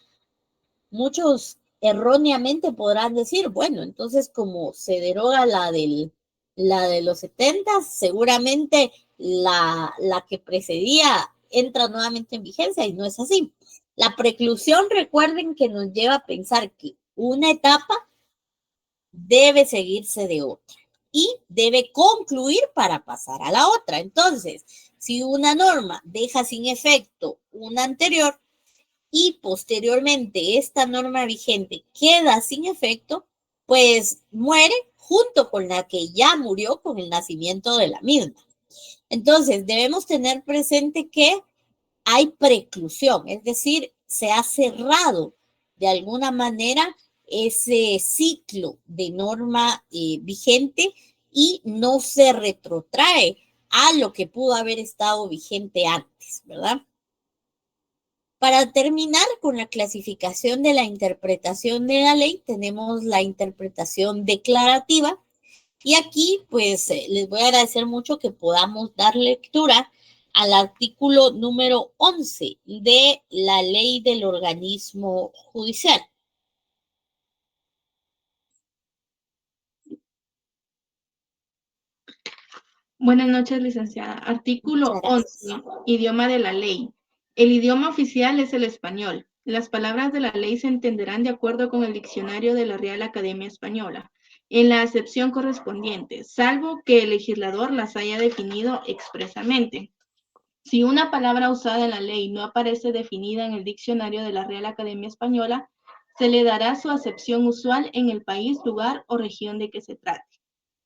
Muchos erróneamente podrán decir, bueno, entonces como se deroga la de los 70, seguramente la que precedía entra nuevamente en vigencia y no es así. La preclusión, recuerden que nos lleva a pensar que una etapa debe seguirse de otra y debe concluir para pasar a la otra. Entonces, si una norma deja sin efecto una anterior y posteriormente esta norma vigente queda sin efecto, pues muere junto con la que ya murió con el nacimiento de la misma. Entonces, debemos tener presente que hay preclusión, es decir, se ha cerrado de alguna manera ese ciclo de norma vigente y no se retrotrae a lo que pudo haber estado vigente antes, ¿verdad? Para terminar con la clasificación de la interpretación de la ley, tenemos la interpretación declarativa. Y aquí, pues, les voy a agradecer mucho que podamos dar lectura al artículo número 11 de la ley del organismo judicial. Buenas noches, licenciada. Artículo 11. Idioma de la ley. El idioma oficial es el español. Las palabras de la ley se entenderán de acuerdo con el diccionario de la Real Academia Española, en la acepción correspondiente, salvo que el legislador las haya definido expresamente. Si una palabra usada en la ley no aparece definida en el diccionario de la Real Academia Española, se le dará su acepción usual en el país, lugar o región de que se trate.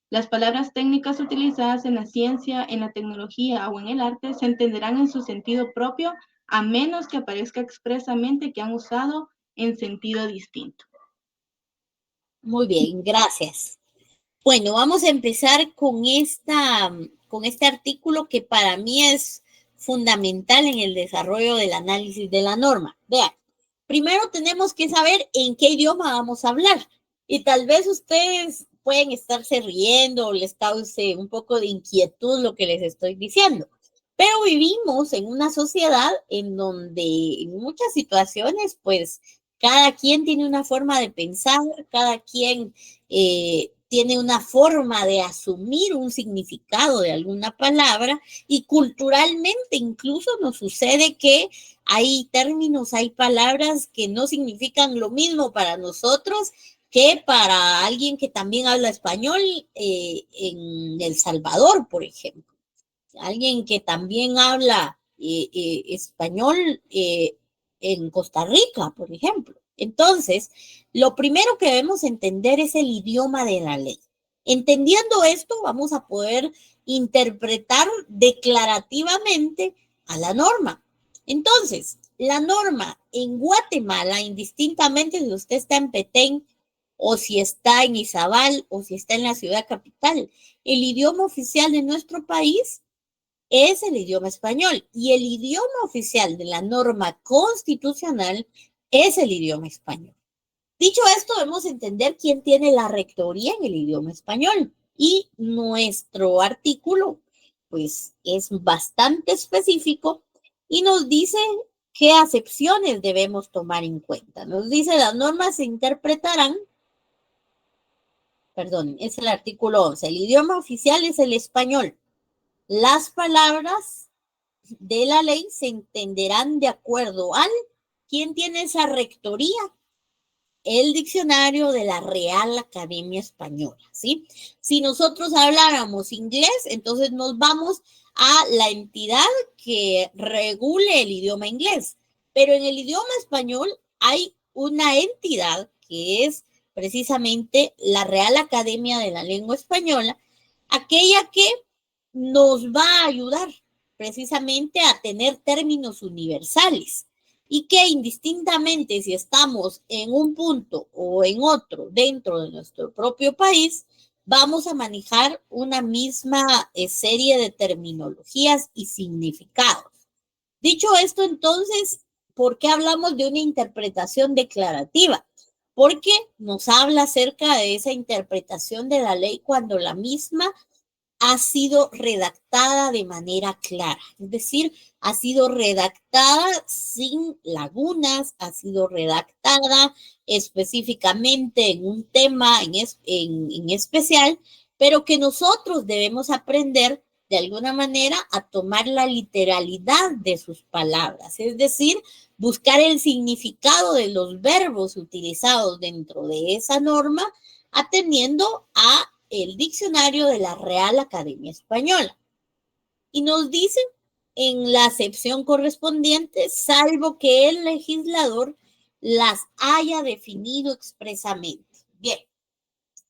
Las palabras técnicas utilizadas en la ciencia, en la tecnología o en el arte se entenderán en su sentido propio, a menos que aparezca expresamente que han usado en sentido distinto. Muy bien, gracias. Bueno, vamos a empezar con este artículo que para mí es fundamental en el desarrollo del análisis de la norma. Vean, primero tenemos que saber en qué idioma vamos a hablar. Y tal vez ustedes pueden estarse riendo o les cause un poco de inquietud lo que les estoy diciendo. Pero vivimos en una sociedad en donde en muchas situaciones, pues, cada quien tiene una forma de pensar, cada quien tiene una forma de asumir un significado de alguna palabra y culturalmente incluso nos sucede que hay términos, hay palabras que no significan lo mismo para nosotros que para alguien que también habla español en El Salvador, por ejemplo. Alguien que también habla español en Costa Rica, por ejemplo. Entonces, lo primero que debemos entender es el idioma de la ley. Entendiendo esto, vamos a poder interpretar declarativamente a la norma. Entonces, la norma en Guatemala, indistintamente si usted está en Petén o si está en Izabal o si está en la ciudad capital, el idioma oficial de nuestro país es el idioma español y el idioma oficial de la norma constitucional es el idioma español. Dicho esto, debemos entender quién tiene la rectoría en el idioma español y nuestro artículo pues es bastante específico y nos dice qué acepciones debemos tomar en cuenta. Nos dice las normas se interpretarán, perdón, es el artículo 11, el idioma oficial es el español. Las palabras de la ley se entenderán de acuerdo al quién tiene esa rectoría el diccionario de la Real Academia Española, ¿sí? Si nosotros habláramos inglés, entonces nos vamos a la entidad que regule el idioma inglés. Pero en el idioma español hay una entidad que es precisamente la Real Academia de la Lengua Española, aquella que nos va a ayudar precisamente a tener términos universales y que indistintamente si estamos en un punto o en otro dentro de nuestro propio país, vamos a manejar una misma serie de terminologías y significados. Dicho esto, entonces, ¿por qué hablamos de una interpretación declarativa? Porque nos habla acerca de esa interpretación de la ley cuando la misma ha sido redactada de manera clara, es decir, ha sido redactada sin lagunas, ha sido redactada específicamente en un tema en especial, pero que nosotros debemos aprender de alguna manera a tomar la literalidad de sus palabras, es decir, buscar el significado de los verbos utilizados dentro de esa norma, atendiendo a el diccionario de la Real Academia Española. Y nos dice en la acepción correspondiente, salvo que el legislador las haya definido expresamente. Bien,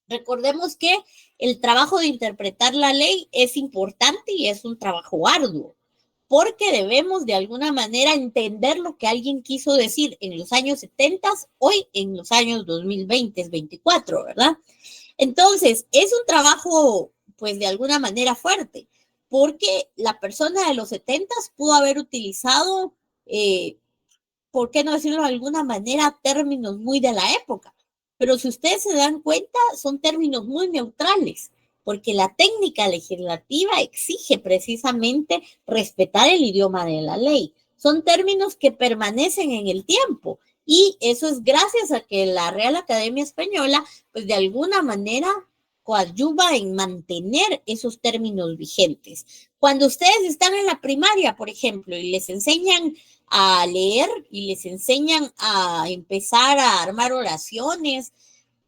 recordemos que el trabajo de interpretar la ley es importante y es un trabajo arduo, porque debemos de alguna manera entender lo que alguien quiso decir en los años 70, hoy en los años 2020, 24, ¿verdad? Entonces, es un trabajo, pues, de alguna manera fuerte, porque la persona de los 70 pudo haber utilizado, ¿por qué no decirlo de alguna manera, términos muy de la época? Pero si ustedes se dan cuenta, son términos muy neutrales, porque la técnica legislativa exige precisamente respetar el idioma de la ley. Son términos que permanecen en el tiempo. Y eso es gracias a que la Real Academia Española, pues de alguna manera coadyuva en mantener esos términos vigentes. Cuando ustedes están en la primaria, por ejemplo, y les enseñan a leer y les enseñan a empezar a armar oraciones,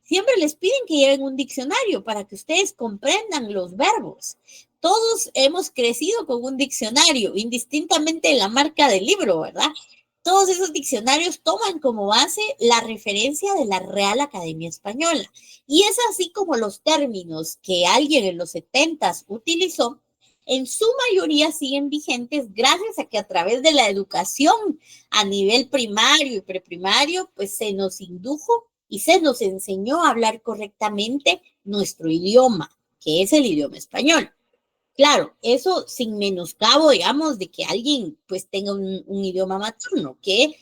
siempre les piden que lleven un diccionario para que ustedes comprendan los verbos. Todos hemos crecido con un diccionario, indistintamente de la marca del libro, ¿verdad? Todos esos diccionarios toman como base la referencia de la Real Academia Española. Y es así como los términos que alguien en los 70s utilizó, en su mayoría siguen vigentes gracias a que a través de la educación a nivel primario y preprimario, pues se nos indujo y se nos enseñó a hablar correctamente nuestro idioma, que es el idioma español. Claro, eso sin menoscabo, digamos, de que alguien pues tenga un idioma materno, que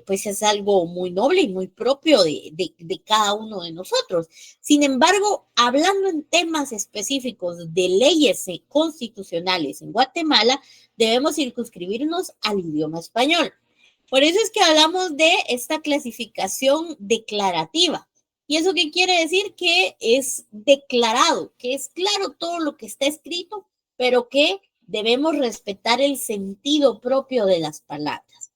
pues es algo muy noble y muy propio de cada uno de nosotros. Sin embargo, hablando en temas específicos de leyes constitucionales en Guatemala, debemos circunscribirnos al idioma español. Por eso es que hablamos de esta clasificación declarativa. ¿Y eso qué quiere decir? Que es declarado, que es claro todo lo que está escrito, pero que debemos respetar el sentido propio de las palabras.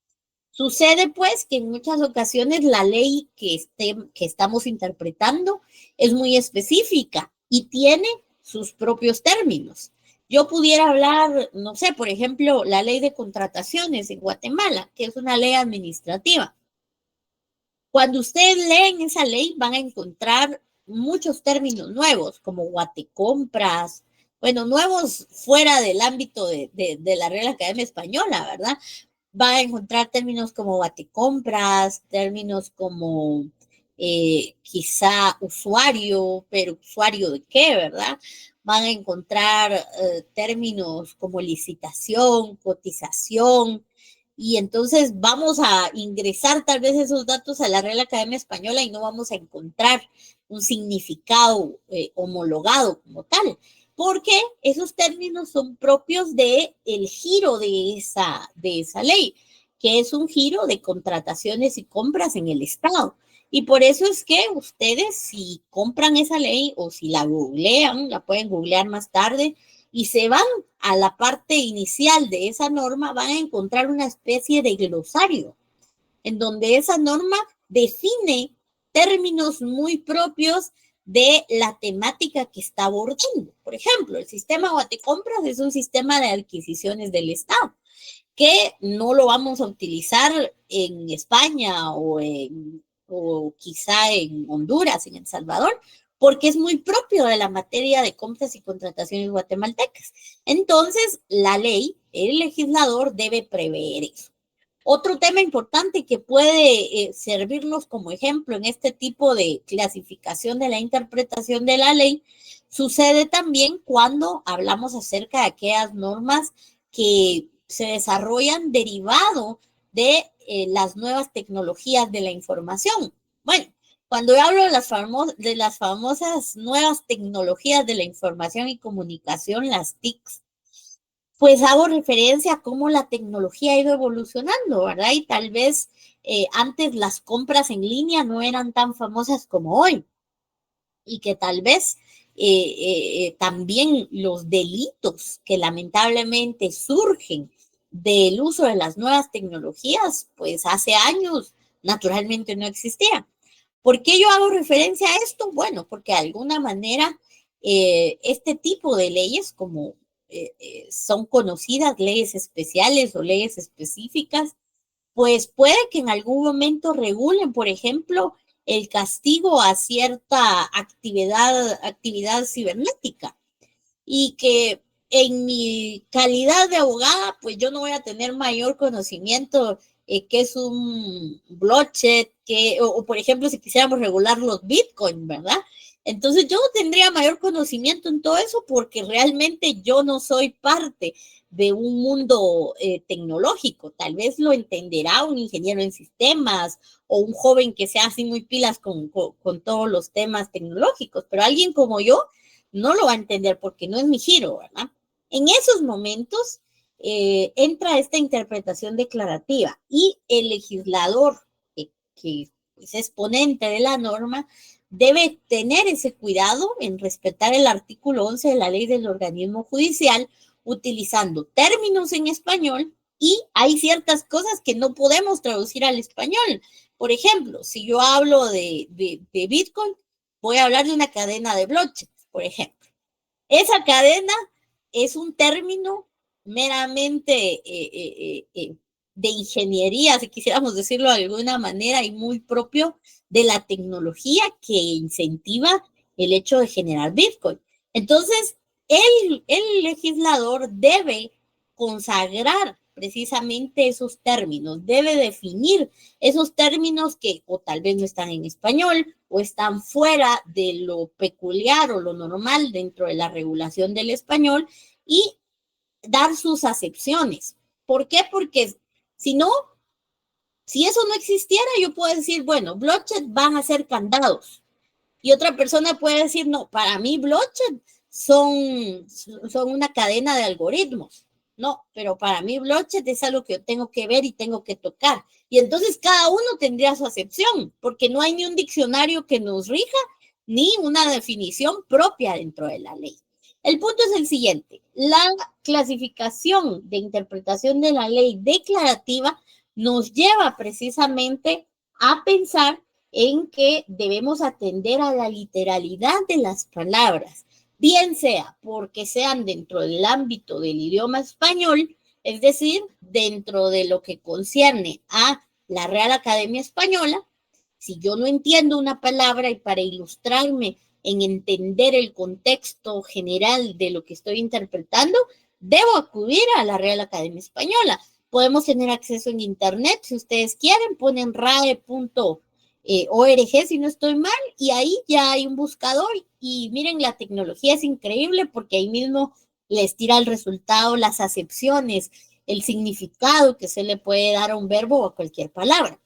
Sucede pues que en muchas ocasiones la ley que estamos interpretando es muy específica y tiene sus propios términos. Yo pudiera hablar, no sé, por ejemplo, la ley de contrataciones en Guatemala, que es una ley administrativa. Cuando ustedes leen esa ley van a encontrar muchos términos nuevos, como guatecompras, bueno, nuevos fuera del ámbito de la Real Academia Española, ¿verdad? Van a encontrar términos como guatecompras, términos como quizá usuario, pero usuario de qué, ¿verdad? Van a encontrar términos como licitación, cotización, y entonces vamos a ingresar tal vez esos datos a la Real Academia Española y no vamos a encontrar un significado homologado como tal, porque esos términos son propios del giro de esa ley, que es un giro de contrataciones y compras en el Estado. Y por eso es que ustedes, si compran esa ley o si la googlean, la pueden googlear más tarde, y se van a la parte inicial de esa norma, van a encontrar una especie de glosario, en donde esa norma define términos muy propios de la temática que está abordando. Por ejemplo, el sistema Guatecompras es un sistema de adquisiciones del Estado que no lo vamos a utilizar en España o quizá en Honduras, en El Salvador, porque es muy propio de la materia de compras y contrataciones guatemaltecas. Entonces, la ley, el legislador debe prever eso. Otro tema importante que puede servirnos como ejemplo en este tipo de clasificación de la interpretación de la ley sucede también cuando hablamos acerca de aquellas normas que se desarrollan derivado de las nuevas tecnologías de la información. Bueno, cuando yo hablo de las famosas nuevas tecnologías de la información y comunicación, las TICs, pues hago referencia a cómo la tecnología ha ido evolucionando, ¿verdad? Y tal vez antes las compras en línea no eran tan famosas como hoy. Y que tal vez también los delitos que lamentablemente surgen del uso de las nuevas tecnologías, pues hace años naturalmente no existían. ¿Por qué yo hago referencia a esto? Bueno, porque de alguna manera este tipo de leyes, como son conocidas leyes especiales o leyes específicas, pues puede que en algún momento regulen, por ejemplo, el castigo a cierta actividad cibernética y que en mi calidad de abogada, pues yo no voy a tener mayor conocimiento que es un blockchain, o por ejemplo, si quisiéramos regular los bitcoins, ¿verdad? Entonces yo no tendría mayor conocimiento en todo eso porque realmente yo no soy parte de un mundo tecnológico. Tal vez lo entenderá un ingeniero en sistemas o un joven que sea así muy pilas con todos los temas tecnológicos, pero alguien como yo no lo va a entender porque no es mi giro, ¿verdad? En esos momentos entra esta interpretación declarativa y el legislador que es exponente de la norma debe tener ese cuidado en respetar el artículo 11 de la ley del organismo judicial utilizando términos en español y hay ciertas cosas que no podemos traducir al español. Por ejemplo, si yo hablo de Bitcoin, voy a hablar de una cadena de blockchain, por ejemplo. Esa cadena es un término meramente de ingeniería, si quisiéramos decirlo de alguna manera, y muy propio de la tecnología que incentiva el hecho de generar Bitcoin. Entonces, el legislador debe consagrar precisamente esos términos, debe definir esos términos que o tal vez no están en español o están fuera de lo peculiar o lo normal dentro de la regulación del español y dar sus acepciones. ¿Por qué? Porque si no, si eso no existiera, yo puedo decir, bueno, blockchain van a ser candados. Y otra persona puede decir, no, para mí blockchain son una cadena de algoritmos. No, pero para mí blockchain es algo que yo tengo que ver y tengo que tocar. Y entonces cada uno tendría su acepción, porque no hay ni un diccionario que nos rija, ni una definición propia dentro de la ley. El punto es el siguiente, la clasificación de interpretación de la ley declarativa nos lleva precisamente a pensar en que debemos atender a la literalidad de las palabras, bien sea porque sean dentro del ámbito del idioma español, es decir, dentro de lo que concierne a la Real Academia Española. Si yo no entiendo una palabra y para ilustrarme en entender el contexto general de lo que estoy interpretando, debo acudir a la Real Academia Española. Podemos tener acceso en internet, si ustedes quieren, ponen rae.org si no estoy mal, y ahí ya hay un buscador y miren, la tecnología es increíble porque ahí mismo les tira el resultado, las acepciones, el significado que se le puede dar a un verbo o a cualquier palabra.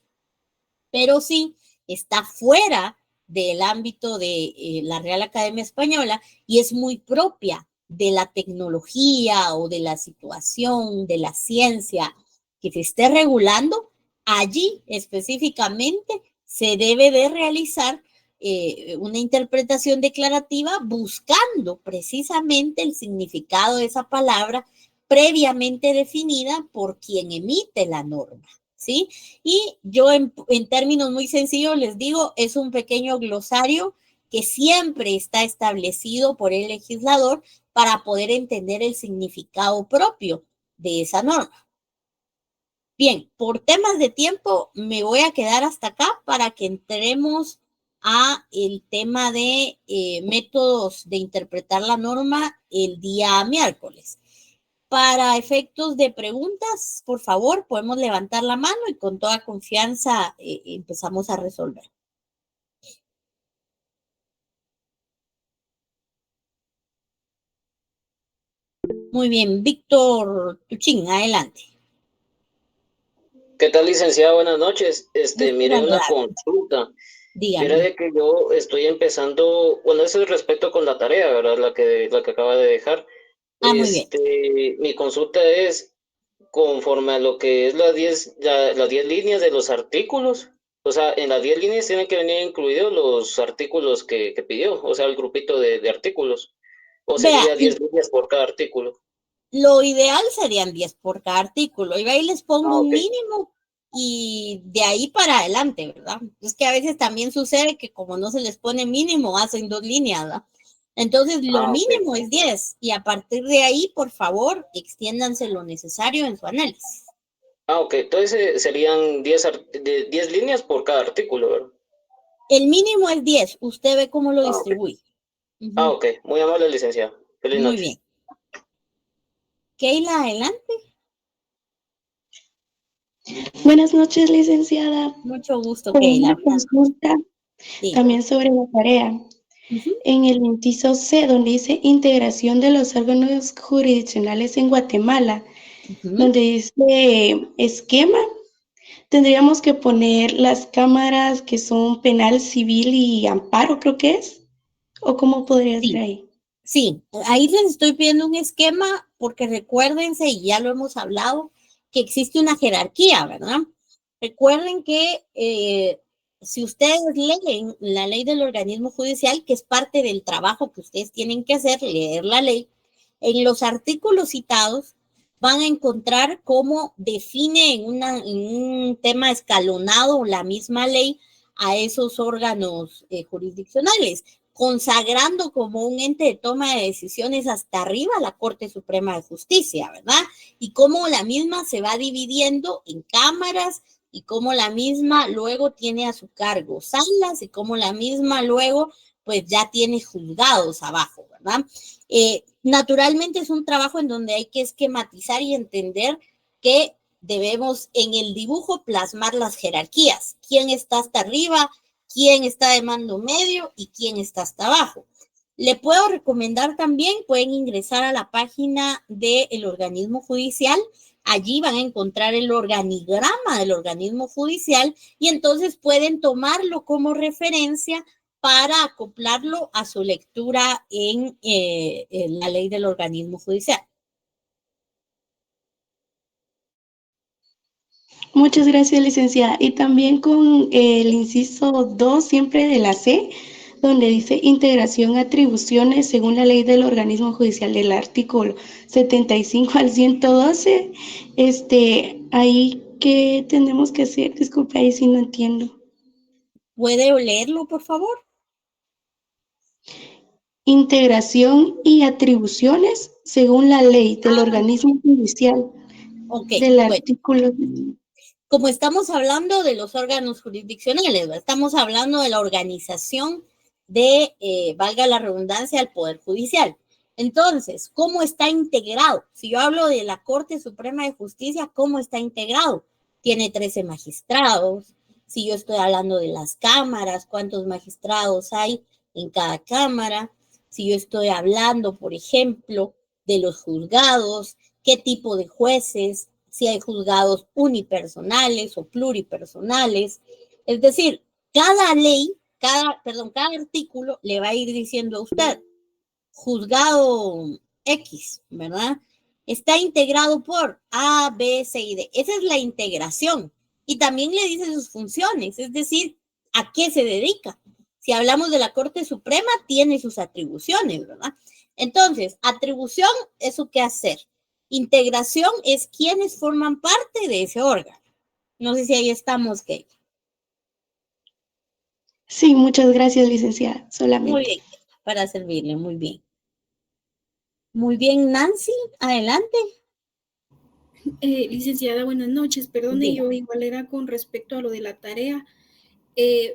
Pero sí está fuera del ámbito de la Real Academia Española y es muy propia de la tecnología o de la situación, de la ciencia que se esté regulando, allí específicamente se debe de realizar una interpretación declarativa buscando precisamente el significado de esa palabra previamente definida por quien emite la norma. ¿sí? Y yo en términos muy sencillos les digo, es un pequeño glosario que siempre está establecido por el legislador para poder entender el significado propio de esa norma. Bien, por temas de tiempo me voy a quedar hasta acá para que entremos a el tema de métodos de interpretar la norma el día miércoles. Para efectos de preguntas, por favor, podemos levantar la mano y con toda confianza empezamos a resolver. Muy bien, Víctor Tuchín, adelante. ¿Qué tal, licenciada? Buenas noches. Mire, una consulta. Dígame. Mira de que yo estoy empezando, bueno, eso es respecto con la tarea, ¿verdad? La que acaba de dejar. Muy bien. Mi consulta es conforme a lo que es las 10 líneas de los artículos. O sea, en las 10 líneas tienen que venir incluidos los artículos que pidió, o sea, el grupito de artículos. O sería 10 líneas por cada artículo. Lo ideal serían 10 por cada artículo. Y ahí les pongo un mínimo y de ahí para adelante, ¿verdad? Es que a veces también sucede que como no se les pone mínimo, hacen 2 líneas, ¿verdad? Entonces, lo mínimo es 10 y a partir de ahí, por favor, extiéndanse lo necesario en su análisis. Ok. Entonces serían 10 líneas por cada artículo, ¿verdad? El mínimo es 10. Usted ve cómo lo distribuye. Ok. Muy amable, licenciada. Feliz noche. Muy bien. Keila, adelante. Buenas noches, licenciada. Mucho gusto, con Keila. Una consulta también sobre la tarea. En el inciso C, donde dice integración de los órganos jurisdiccionales en Guatemala, donde dice esquema, tendríamos que poner las cámaras que son penal, civil y amparo, creo que es. ¿O cómo podría ser ahí? Sí, ahí les estoy pidiendo un esquema porque recuérdense, y ya lo hemos hablado, que existe una jerarquía, ¿verdad? Recuerden que si ustedes leen la ley del organismo judicial, que es parte del trabajo que ustedes tienen que hacer, leer la ley, en los artículos citados van a encontrar cómo define en un tema escalonado la misma ley a esos órganos jurisdiccionales, consagrando como un ente de toma de decisiones hasta arriba la Corte Suprema de Justicia, ¿verdad? Y cómo la misma se va dividiendo en cámaras y cómo la misma luego tiene a su cargo salas y cómo la misma luego pues ya tiene juzgados abajo, ¿verdad? Naturalmente es un trabajo en donde hay que esquematizar y entender que debemos en el dibujo plasmar las jerarquías, quién está hasta arriba, quién está de mando medio y quién está hasta abajo. Le puedo recomendar también, pueden ingresar a la página del organismo judicial, allí van a encontrar el organigrama del organismo judicial y entonces pueden tomarlo como referencia para acoplarlo a su lectura en la ley del organismo judicial. Muchas gracias, licenciada. Y también con el inciso 2, siempre de la C, donde dice integración atribuciones según la ley del organismo judicial del artículo 75 al 112, ahí, ¿qué tenemos que hacer? Disculpe, ahí sí no entiendo. ¿Puede leerlo, por favor? Integración y atribuciones según la ley del organismo judicial del artículo. Como estamos hablando de los órganos jurisdiccionales, estamos hablando de la organización de, valga la redundancia, el Poder Judicial. Entonces, ¿cómo está integrado? Si yo hablo de la Corte Suprema de Justicia, ¿cómo está integrado? Tiene 13 magistrados. Si yo estoy hablando de las cámaras, ¿cuántos magistrados hay en cada cámara? Si yo estoy hablando, por ejemplo, de los juzgados, ¿qué tipo de jueces? Si hay juzgados unipersonales o pluripersonales. Es decir, cada ley, cada artículo le va a ir diciendo a usted, juzgado X, ¿verdad? Está integrado por A, B, C y D. Esa es la integración. Y también le dice sus funciones, es decir, a qué se dedica. Si hablamos de la Corte Suprema, tiene sus atribuciones, ¿verdad? Entonces, atribución es su qué hacer. Integración es quienes forman parte de ese órgano. No sé si ahí estamos, Kate. Sí, muchas gracias, licenciada, Muy solamente. bien, para servirle, muy bien. Muy bien, Nancy, adelante. Licenciada, buenas noches. Perdone, Diga. yo igual era con respecto a lo de la tarea.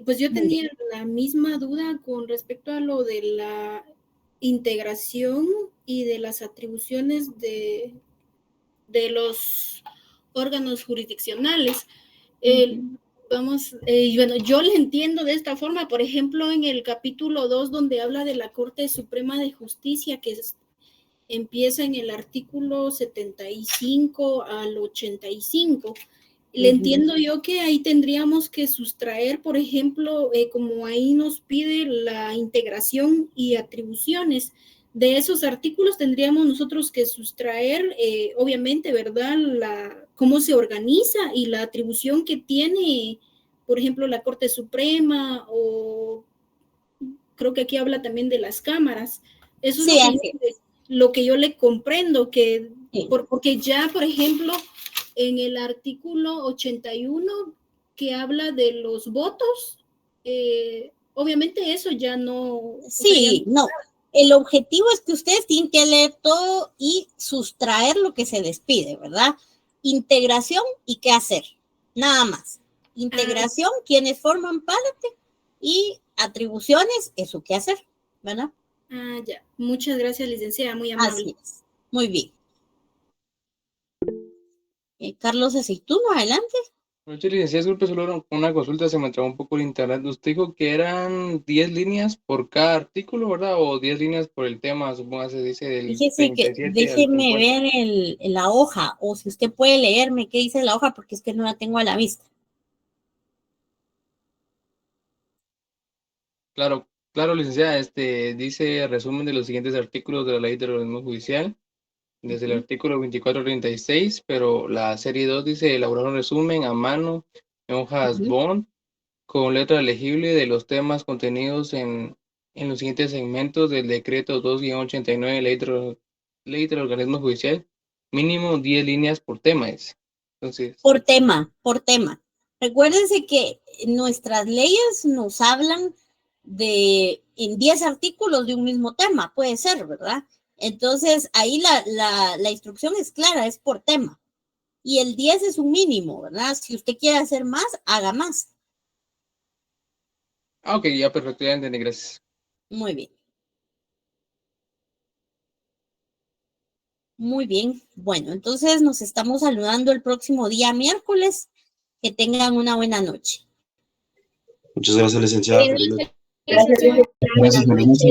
Pues yo Muy tenía la misma duda con respecto a lo de la integración y de las atribuciones de los órganos jurisdiccionales. Bueno, yo le entiendo de esta forma, por ejemplo, en el capítulo 2, donde habla de la Corte Suprema de Justicia, que empieza en el artículo 75 al 85. Le entiendo yo que ahí tendríamos que sustraer, por ejemplo, como ahí nos pide la integración y atribuciones de esos artículos, tendríamos nosotros que sustraer, obviamente, ¿verdad?, cómo se organiza y la atribución que tiene, por ejemplo, la Corte Suprema, o creo que aquí habla también de las cámaras. Eso Sí, es lo que yo le comprendo, que sí. porque ya, por ejemplo, en el artículo 81 que habla de los votos, obviamente eso ya no... Sí, no. El objetivo es que ustedes tienen que leer todo y sustraer lo que se les pide, ¿verdad? Integración y qué hacer, nada más. Integración, quienes forman parte, y atribuciones, eso qué hacer, ¿verdad? Ya. Muchas gracias, licenciada, muy amable. Así es. Muy bien. Carlos Aceituno, adelante. Muchas licenciadas, disculpe, solo una consulta, se me entró un poco el internet. Usted dijo que eran 10 líneas por cada artículo, ¿verdad? O 10 líneas por el tema, supongo que se dice del Fíjese que 37 al déjeme 50. ver la hoja, o si usted puede leerme qué dice la hoja, porque es que no la tengo a la vista. Claro, claro, licenciada, dice resumen de los siguientes artículos de la Ley del Organismo Judicial, desde el artículo 24 al 36, pero la serie 2 dice elaborar un resumen a mano en hojas bond con letra legible de los temas contenidos en los siguientes segmentos del decreto 2-89 ley del organismo judicial, mínimo 10 líneas por tema. Entonces, por tema. Recuérdense que nuestras leyes nos hablan en 10 artículos de un mismo tema, puede ser, ¿verdad? Entonces, ahí la instrucción es clara, es por tema. Y el 10 es un mínimo, ¿verdad? Si usted quiere hacer más, haga más. ok, ya perfecto, ya entendí, gracias. Muy bien. Muy bien. Bueno, entonces nos estamos saludando el próximo día miércoles. Que tengan una buena noche. Muchas gracias, licenciada. Gracias, licenciada. Gracias, feliz noche.